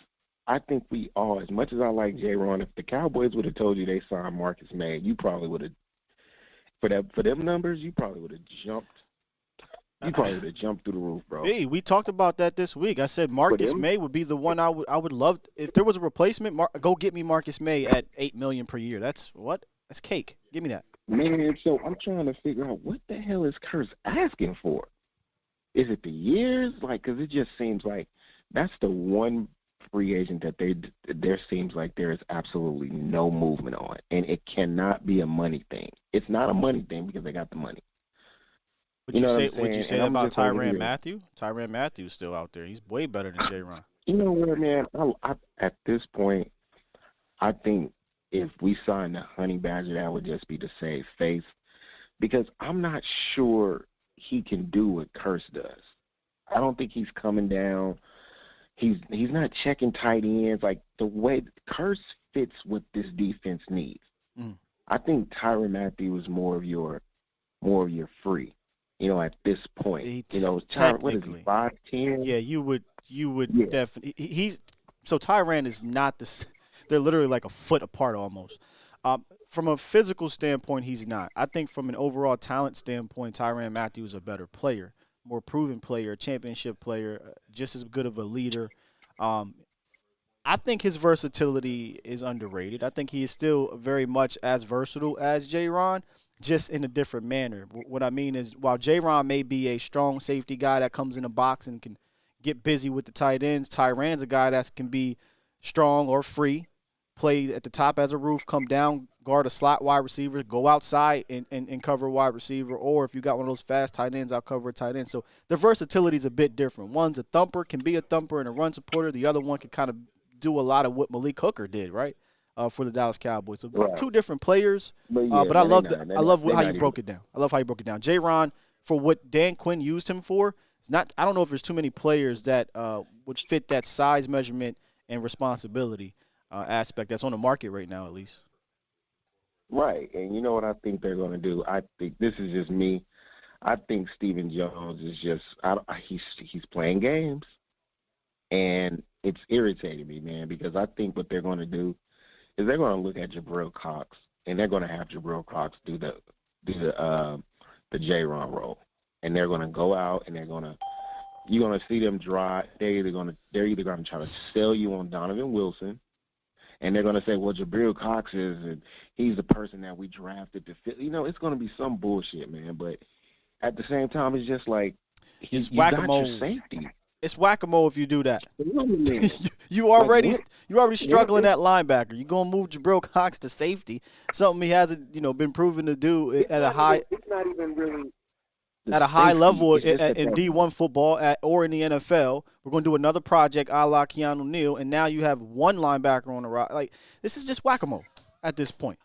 I think we all, as much as I like Jayron, if the Cowboys would have told you they signed Marcus May, you probably would have, for them numbers, you probably would have jumped. You probably would have jumped through the roof, bro. Hey, we talked about that this week. I said Marcus May would be the one I would love if there was a replacement. Go get me Marcus May at $8 million per year. That's cake. Give me that. Man, so I'm trying to figure out what the hell is Kearse asking for. Is it the years? Like, because it just seems like that's the one free agent that there seems like there is absolutely no movement on, and it cannot be a money thing. It's not a money thing because they got the money. Would you say that about Tyrann Mathieu? Tyrann Mathieu's still out there. He's way better than Jayron. You know what, man? I at this point, I think if we sign the Honey Badger, that would just be to save face, because I'm not sure he can do what Kearse does. I don't think he's coming down. He's not checking tight ends like the way Kearse fits what this defense needs. I think Tyrann Mathieu is more of your free. At this point, what is he, 5'10"? Yeah, you would definitely. Tyrann is not this. They're literally like a foot apart almost. From a physical standpoint, he's not. I think from an overall talent standpoint, Tyrann Mathieu is a better player, more proven player, championship player, just as good of a leader. I think his versatility is underrated. I think he is still very much as versatile as Jayron, just in a different manner. What I mean is, while Jayron may be a strong safety guy that comes in a box and can get busy with the tight ends, Tyrann's a guy that can be strong or free, play at the top as a roof, come down, guard a slot wide receiver, go outside and cover a wide receiver, or if you got one of those fast tight ends, I'll cover a tight end. So the versatility is a bit different. One's a thumper, can be a thumper and a run supporter. The other one can kind of do a lot of what Malik Hooker did, right? For the Dallas Cowboys. So two different players, but I love how you broke it down. I love how you broke it down. Jayron, for what Dan Quinn used him for, it's not. I don't know if there's too many players that would fit that size measurement and responsibility aspect that's on the market right now, at least. Right, and you know what I think they're going to do? I think this is just me. I think Stephen Jones is just he's playing games, and it's irritating me, man, because I think what they're going to do is they're going to look at Jabril Cox, and they're going to have Jabril Cox do the Jayron role, and they're going to go out and you're going to see them drive. They're either going to try to sell you on Donovan Wilson, and they're going to say, well, Jabril Cox and he's the person that we drafted to fit. It's going to be some bullshit, man. But at the same time, it's just like it's whack-a-mole. Safety. It's whack-a-mole if you do that. you already struggling at linebacker. You're gonna move Jabril Cox to safety, something he hasn't been proven to do at a high. It's not even really at a high level in D1 football or in the NFL. We're going to do another project a la Keanu Neal, and now you have one linebacker on the right. Like, this is just whack-a-mole at this point.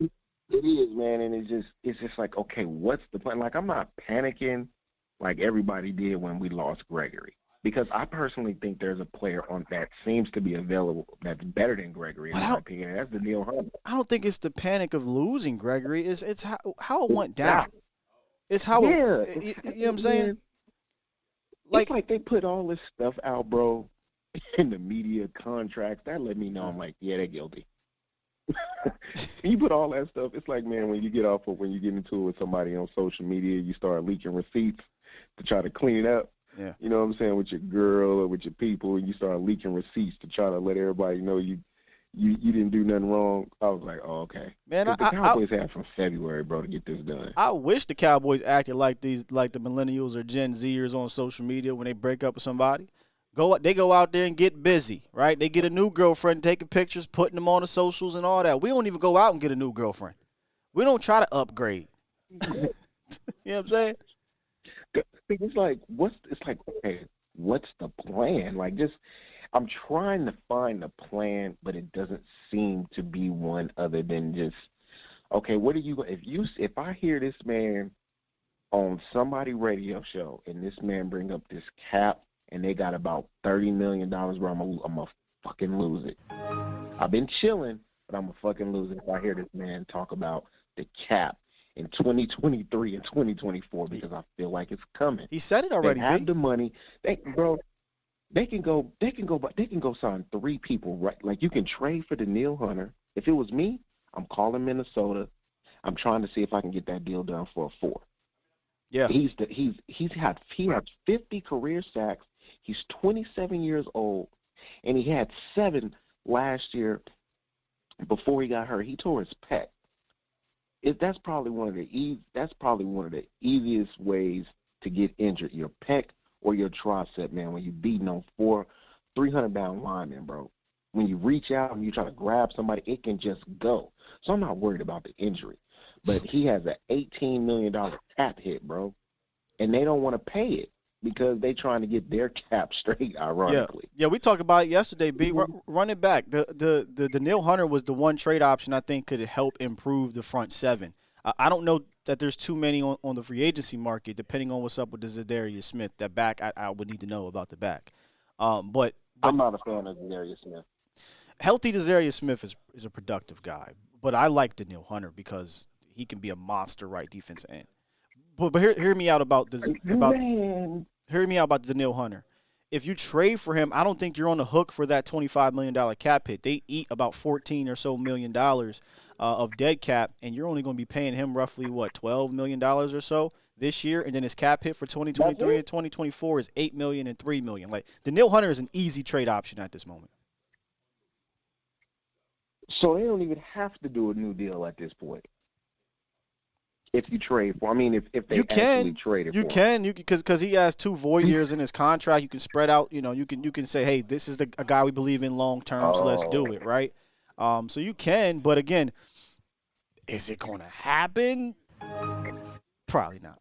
It is, man, and it's just like, okay, what's the plan? Like, I'm not panicking like everybody did when we lost Gregory, because I personally think there's a player on that seems to be available that's better than Gregory, in my opinion, and that's the Neil Hunter. I don't think it's the panic of losing Gregory. It's how it went down. It's how you know what I'm saying? Like they put all this stuff out, bro, in the media contracts. That let me know I'm like, yeah, they're guilty. You put all that stuff. It's like, man, when you get into it with somebody on social media, you start leaking receipts to try to clean it up. Yeah. You know what I'm saying? With your girl or with your people, and you start leaking receipts to try to let everybody know you didn't do nothing wrong. I was like, oh, okay. Man, the Cowboys have from February, bro, to get this done. I wish the Cowboys acted like the millennials or Gen Zers on social media when they break up with somebody. They go out there and get busy, right? They get a new girlfriend, taking pictures, putting them on the socials and all that. We don't even go out and get a new girlfriend. We don't try to upgrade. You know what I'm saying? It's like, okay, what's the plan? Like, I'm trying to find a plan, but it doesn't seem to be one other than just, okay, what are you, if I hear this man on somebody radio show and this man bring up this cap and they got about $30 million, bro, I'm gonna fucking lose it. I've been chilling, but I'm gonna fucking lose it if I hear this man talk about the cap in 2023 and 2024, because I feel like it's coming. He said it already. They have the money. They can go sign 3 people, right? Like, you can trade for Daniil Hunter. If it was me, I'm calling Minnesota. I'm trying to see if I can get that deal done for a 4. Yeah. He has 50 career sacks. He's 27 years old, and he had 7 last year before he got hurt. He tore his pec. That's probably one of the easiest ways to get injured, your pec or your tricep, man, when you're beating on 300-pound linemen, bro. When you reach out and you try to grab somebody, it can just go. So I'm not worried about the injury. But he has an $18 million cap hit, bro. And they don't want to pay it because they trying to get their cap straight, ironically. Yeah, we talked about it yesterday, B. Run it back. The Daniil Hunter was the one trade option I think could help improve the front 7. I don't know that there's too many on the free agency market, depending on what's up with the Zadarius Smith. That back, I would need to know about the back. But I'm not a fan of Zadarius Smith. Healthy Zadarius Smith is a productive guy, but I like Daniil Hunter because he can be a monster right defensive end. But hear me out about this. Hear me out about Daniil Hunter. If you trade for him, I don't think you're on the hook for that $25 million cap hit. They eat about $14 or so million of dead cap, and you're only going to be paying him roughly, $12 million or so this year, and then his cap hit for 2023 and 2024 is $8 million and $3 million. Like, Daniil Hunter is an easy trade option at this moment. So they don't even have to do a new deal at this point. If you trade for, if they actually traded for him. You can, because he has 2 void years in his contract. You can spread out. You can say, hey, this is a guy we believe in long term, so let's do it, right? So you can, but again, is it going to happen? Probably not.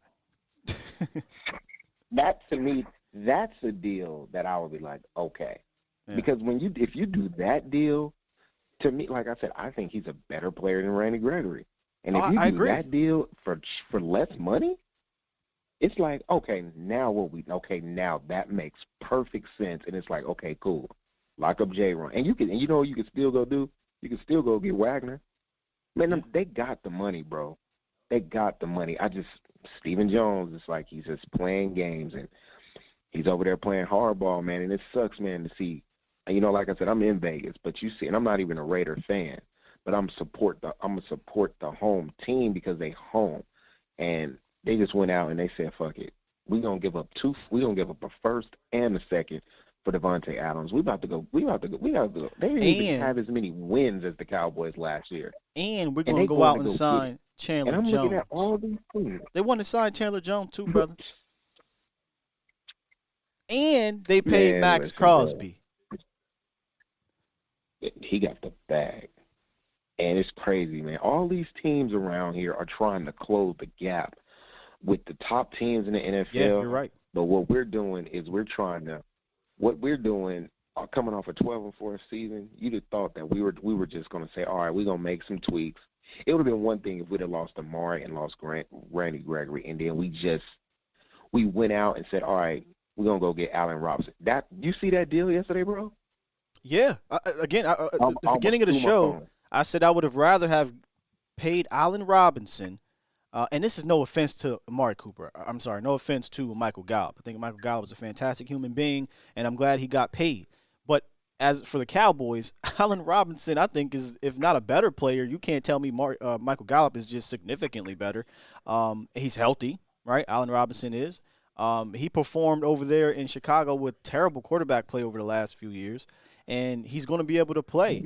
That, to me, that's a deal that I would be like, okay, because if you do that deal, to me, like I said, I think he's a better player than Randy Gregory. And if you do that deal for less money, it's like, okay, now that makes perfect sense. And it's like, okay, cool. Lock up Jayron. And you can still go do? You can still go get Wagner. Man, they got the money, bro. They got the money. Stephen Jones, it's like he's just playing games and he's over there playing hardball, man. And it sucks, man, to see. Like I said, I'm in Vegas, but you see, and I'm not even a Raider fan. But I'm gonna support the home team because they home, and they just went out and they said, "Fuck it, we gonna give up a first and a second for Devontae Adams. We gotta go. They didn't even have as many wins as the Cowboys last year. And we're gonna go out and sign Chandler Jones. Looking at all these things. They want to sign Chandler Jones too, brother. And they paid Max Crosby. He got the bag. And it's crazy, man. All these teams around here are trying to close the gap with the top teams in the NFL. Yeah, you're right. But what we're doing is coming off a 12-4 season, you'd have thought that we were just going to say, all right, we're going to make some tweaks. It would have been one thing if we'd have lost Amari and lost Randy Gregory, and then we went out and said, all right, we're going to go get Allen Robinson. You see that deal yesterday, bro? Yeah. At the beginning of the show, I said I would have rather have paid Allen Robinson, and this is no offense to Amari Cooper. I'm sorry, no offense to Michael Gallup. I think Michael Gallup is a fantastic human being, and I'm glad he got paid. But as for the Cowboys, Allen Robinson, I think, is, if not a better player, you can't tell me Michael Gallup is just significantly better. He's healthy, right? Allen Robinson is. He performed over there in Chicago with terrible quarterback play over the last few years. And he's going to be able to play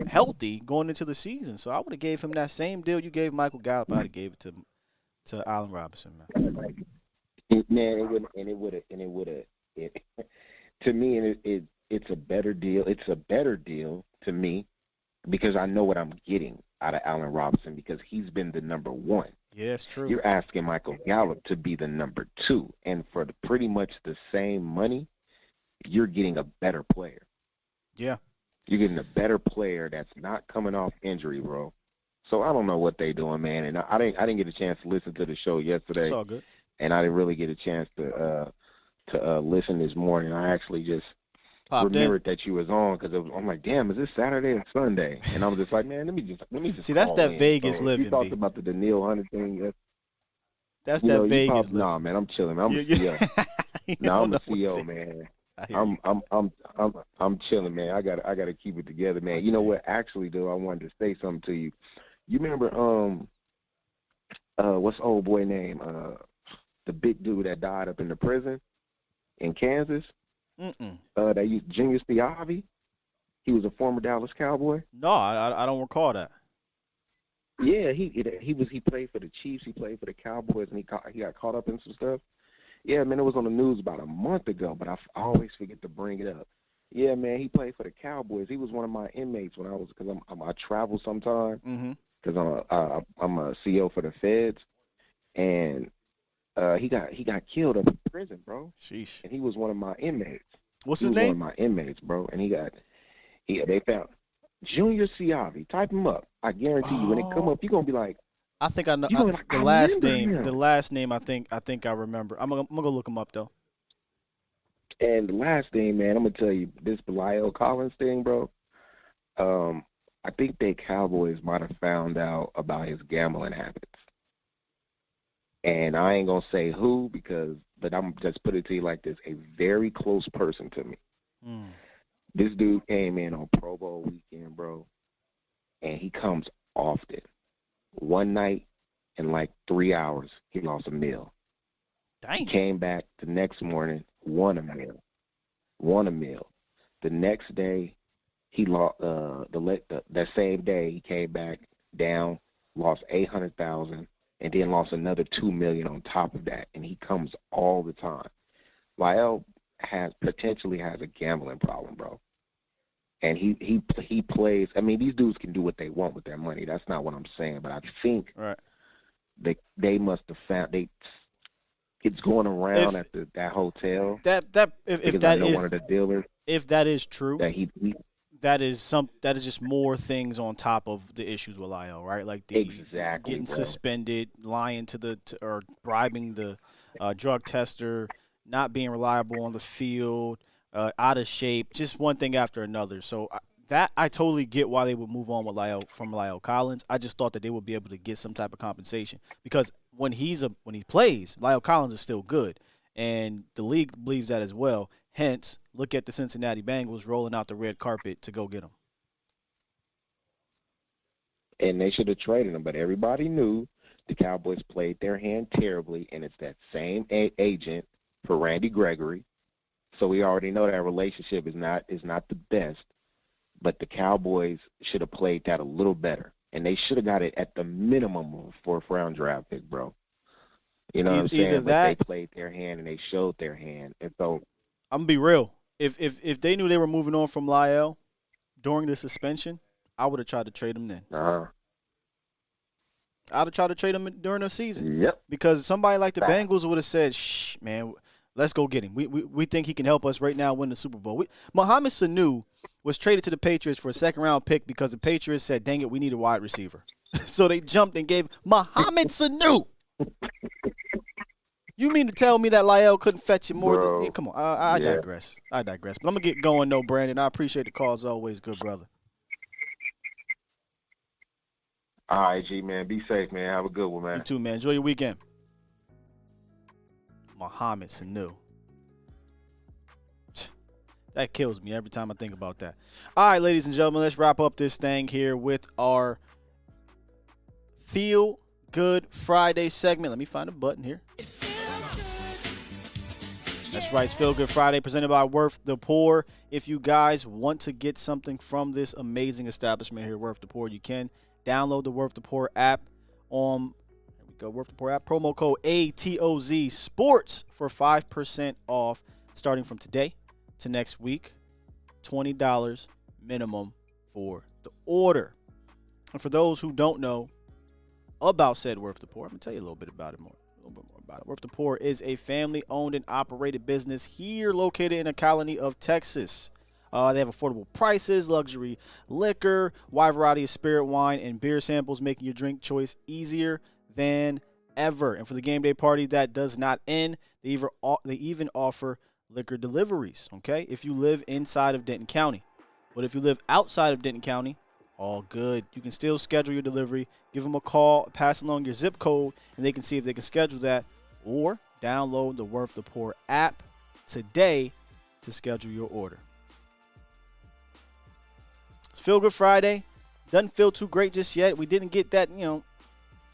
healthy going into the season. So I would have gave him that same deal you gave Michael Gallup. I'd have gave it to Allen Robinson, man. To me, it's a better deal. It's a better deal to me because I know what I'm getting out of Allen Robinson because he's been the number 1. Yeah, it's true. You're asking Michael Gallup to be the number 2, and for pretty much the same money, you're getting a better player. Yeah. You're getting a better player that's not coming off injury, bro. So I don't know what they're doing, man. And I didn't get a chance to listen to the show yesterday. It's all good. And I didn't really get a chance to listen this morning. I actually just remembered that you was on because I'm like, damn, is this Saturday or Sunday? And I was just like, man, let me just see. That's that Vegas living. You talked about the Daniil Hunter thing. That's that Vegas living. Nah, man, I'm chilling. I'm a CEO. I'm a CEO, man. I'm chilling, man. I gotta keep it together, man. You know what? Actually, though, I wanted to say something to you. You remember what's the old boy name? The big dude that died up in the prison in Kansas. That used Junior Seavi. He was a former Dallas Cowboy. No, I don't recall that. Yeah, he played for the Chiefs. He played for the Cowboys, and he got caught up in some stuff. Yeah, man, it was on the news about a month ago, but I always forget to bring it up. Yeah, man, he played for the Cowboys. He was one of my inmates when because I travel sometimes because I'm a CO for the Feds, and he got killed up in prison, bro. Sheesh. And he was one of my inmates. What's his name? One of my inmates, bro, and they found Junior Seavi. Type him up. I guarantee you, when it come up, you're gonna be like, I think I know the last name. I think I remember. I'm gonna go look him up though. And the last thing, man, I'm gonna tell you this Lyle Collins thing, bro. I think the Cowboys might have found out about his gambling habits, and I ain't gonna say who but I'm just put it to you like this: a very close person to me. This dude came in on Pro Bowl weekend, bro, and he comes often. One night, in like 3 hours, he lost a meal. Dang. He came back the next morning, won a meal. The next day, he lost. That same day, he came back down, lost $800,000, and then lost another $2 million on top of that. And he comes all the time. Lyle potentially has a gambling problem, bro. And he plays. I mean, these dudes can do what they want with their money. That's not what I'm saying. But I think they must have found it's going around at that hotel. If that is one of the dealers. If that is true, that is just more things on top of the issues with Lyle, right? Like getting suspended, lying or bribing the drug tester, not being reliable on the field. Out of shape, just one thing after another. So I totally get why they would move on with from Lyle Collins. I just thought that they would be able to get some type of compensation because when he plays, Lyle Collins is still good, and the league believes that as well. Hence, look at the Cincinnati Bengals rolling out the red carpet to go get him. And they should have traded him, but everybody knew the Cowboys played their hand terribly, and it's that same agent for Randy Gregory. So we already know that relationship is not the best, but the Cowboys should have played that a little better, and they should have got it at the minimum of a fourth-round draft pick, bro. You know what I'm saying? But they played their hand and they showed their hand, and so I'm gonna be real. If they knew they were moving on from Lyle during the suspension, I would have tried to trade him then. I'd have tried to trade him during the season. Yep. Because somebody like the Bengals would have said, "Shh, man." Let's go get him. We think he can help us right now win the Super Bowl. Mohamed Sanu was traded to the Patriots for a second-round pick because the Patriots said, dang it, we need a wide receiver. So they jumped and gave Mohamed Sanu. You mean to tell me that Lyle couldn't fetch you more than – yeah, come on, I digress. But I'm going to get going, though, Brandon. I appreciate the call as always, good brother. All right, G, man. Be safe, man. Have a good one, man. You too, man. Enjoy your weekend. Mohamed Sanu. That kills me every time I think about that. All right, ladies and gentlemen, let's wrap up this thing here with our Feel Good Friday segment. Let me find a button here. That's right, it's Feel Good Friday presented by Worth the Poor. If you guys want to get something from this amazing establishment here, Worth the Poor, you can download the Worth the Poor app on Worth the Poor app. Promo code ATOZ Sports for 5% off starting from today to next week. $20 minimum for the order. And for those who don't know about said Worth the Poor, I'm going to tell you a little bit more about it. Worth the Poor is a family-owned and operated business here located in the colony of Texas. They have affordable prices, luxury liquor, wide variety of spirit, wine, and beer samples, making your drink choice easier than ever. And for the game day party that does not end, they even offer liquor deliveries, okay, if you live inside of Denton County. But if you live outside of Denton County, all good. You can still schedule your delivery, give them a call, pass along your zip code, and they can see if they can schedule that, or download the Worth the Poor app today to schedule your order. It's Feel Good Friday. Doesn't feel too great just yet. We didn't get that,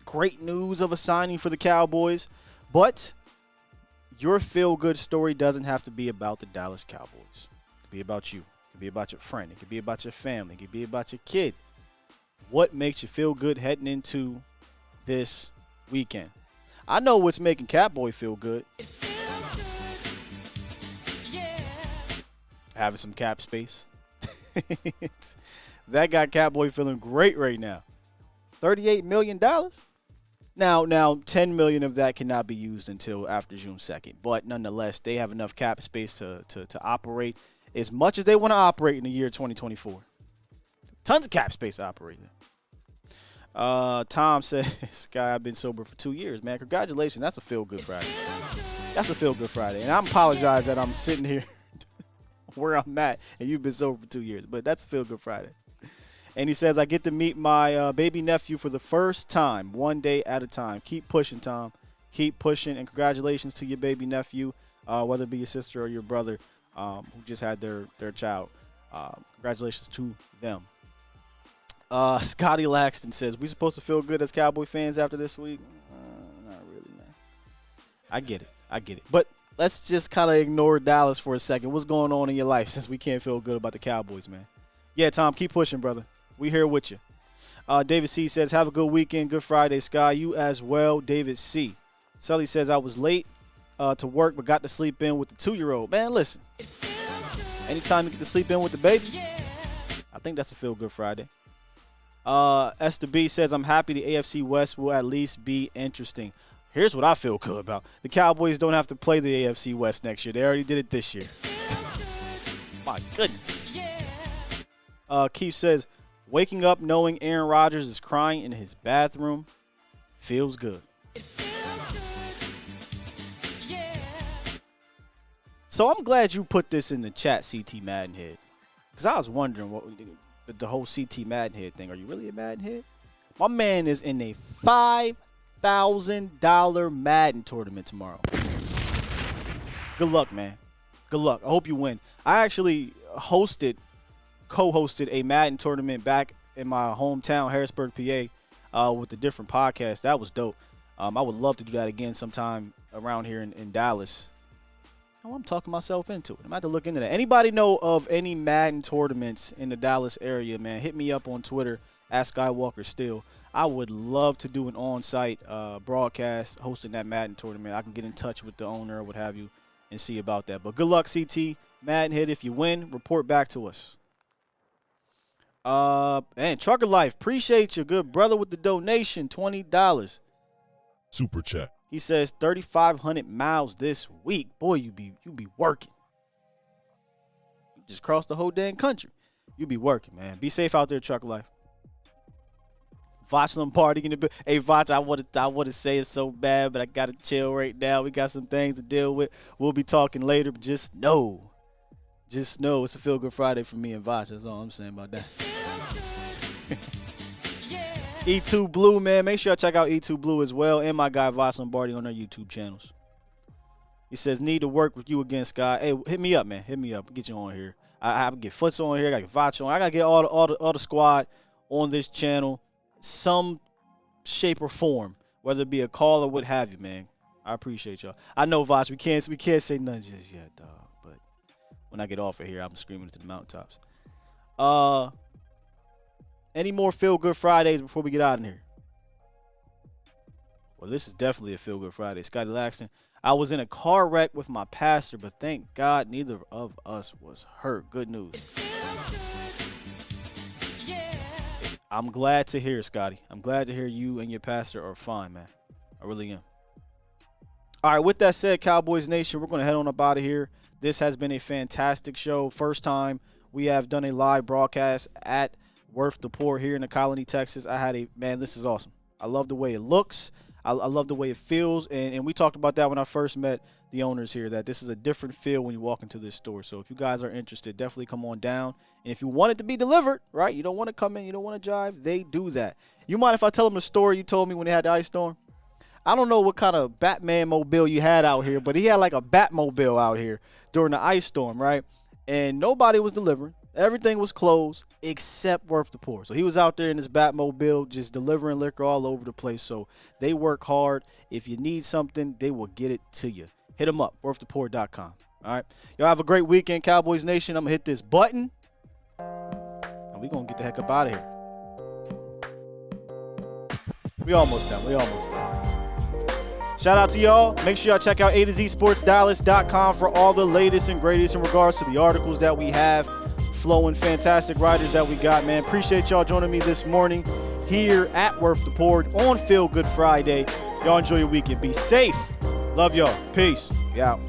great news of a signing for the Cowboys. But your feel good story doesn't have to be about the Dallas Cowboys. It could be about you. It could be about your friend. It could be about your family. It could be about your kid. What makes you feel good heading into this weekend? I know what's making Catboy feel good. Having some cap space. That got Catboy feeling great right now. $38 million. Now, $10 million of that cannot be used until after June 2nd. But nonetheless, they have enough cap space to operate as much as they want to operate in the year 2024. Tons of cap space to operate in. Tom says, Guy, I've been sober for 2 years, man. Congratulations. That's a feel-good Friday. That's a feel-good Friday. And I apologize that I'm sitting here where I'm at and you've been sober for 2 years. But that's a feel-good Friday. And he says, I get to meet my baby nephew for the first time, one day at a time. Keep pushing, Tom. Keep pushing. And congratulations to your baby nephew, whether it be your sister or your brother who just had their child. Congratulations to them. Scotty Laxton says, we supposed to feel good as Cowboy fans after this week? Not really, man. I get it. But let's just kind of ignore Dallas for a second. What's going on in your life since we can't feel good about the Cowboys, man? Yeah, Tom, keep pushing, brother. We here with you. David C. says, have a good weekend. Good Friday, Sky. You as well, David C. Sully says, I was late to work but got to sleep in with the 2-year-old. Man, listen. Anytime you get to sleep in with the baby, I think that's a feel-good Friday. Esther B says, I'm happy the AFC West will at least be interesting. Here's what I feel good about. The Cowboys don't have to play the AFC West next year. They already did it this year. My goodness. Keith says, waking up knowing Aaron Rodgers is crying in his bathroom feels good. So I'm glad you put this in the chat, CT Maddenhead. Because I was wondering what the whole CT Maddenhead thing. Are you really a Maddenhead? My man is in a $5,000 Madden tournament tomorrow. Good luck, man. Good luck. I hope you win. I actually co-hosted a Madden tournament back in my hometown, Harrisburg, PA, with a different podcast. That was dope. I would love to do that again sometime around here in Dallas. Oh, I'm talking myself into it. I'm about to look into that. Anybody know of any Madden tournaments in the Dallas area, man? Hit me up on Twitter, @SkywalkerStill. I would love to do an on-site broadcast hosting that Madden tournament. I can get in touch with the owner or what have you and see about that. But good luck, CT Maddenhead. If you win, report back to us. And Trucker Life, appreciate you, good brother, with the donation, $20. Super chat. He says 3,500 miles this week. Boy, you be working. You just crossed the whole damn country. You be working, man. Be safe out there, Trucker Life. Vach Lombardi in the building. Hey, Vach, I want to say it so bad, but I got to chill right now. We got some things to deal with. We'll be talking later, but just know it's a Feel Good Friday for me and Vach. That's all I'm saying about that. E2 Blue, man. Make sure y'all check out E2 Blue as well and my guy Vach Lombardi on their YouTube channels. He says, need to work with you again, Sky. Hey, hit me up, man. Hit me up. Get you on here. I have to get Foots on here. I got to get Vach on. I got to get all the squad on this channel, some shape or form, whether it be a call or what have you, man. I appreciate y'all. I know, Vach, we can't say nothing just yet, dog. But when I get off of here, I'm screaming to the mountaintops. Any more Feel Good Fridays before we get out of here? Well, this is definitely a Feel Good Friday. Scotty Laxton. I was in a car wreck with my pastor, but thank God neither of us was hurt. Good news. I'm glad to hear, Scotty. I'm glad to hear you and your pastor are fine, man. I really am. All right, with that said, Cowboys Nation, we're going to head on up out of here. This has been a fantastic show. First time we have done a live broadcast at Worth the Poor here in the Colony, Texas. Man, this is awesome. I love the way it looks. I love the way it feels. And we talked about that when I first met the owners here, that this is a different feel when you walk into this store. So if you guys are interested, definitely come on down. And if you want it to be delivered, right, you don't want to come in, you don't want to drive, they do that. You mind if I tell them the story you told me when they had the ice storm? I don't know what kind of Batman mobile you had out here, but he had like a Batmobile out here during the ice storm, right? And nobody was delivering. Everything was closed except Worth the Pour. So he was out there in his Batmobile just delivering liquor all over the place. So they work hard. If you need something, they will get it to you. Hit them up, worththepour.com. All right. Y'all have a great weekend, Cowboys Nation. I'm going to hit this button, and we're going to get the heck up out of here. We almost done. Shout out to y'all. Make sure y'all check out A2ZSportsDallas.com for all the latest and greatest in regards to the articles that we have. Flowing, fantastic writers that we got, man. Appreciate y'all joining me this morning here at Worth the Pour on Feel Good Friday. Y'all enjoy your weekend. Be safe. Love y'all. Peace. We out.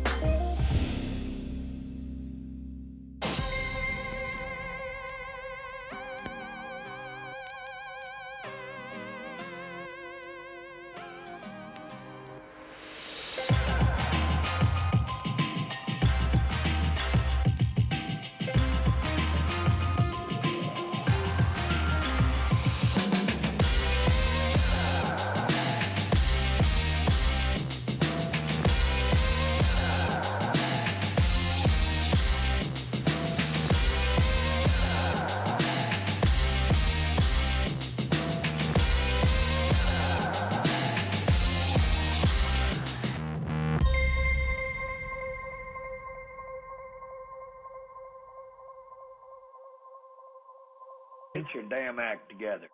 Get your damn act together.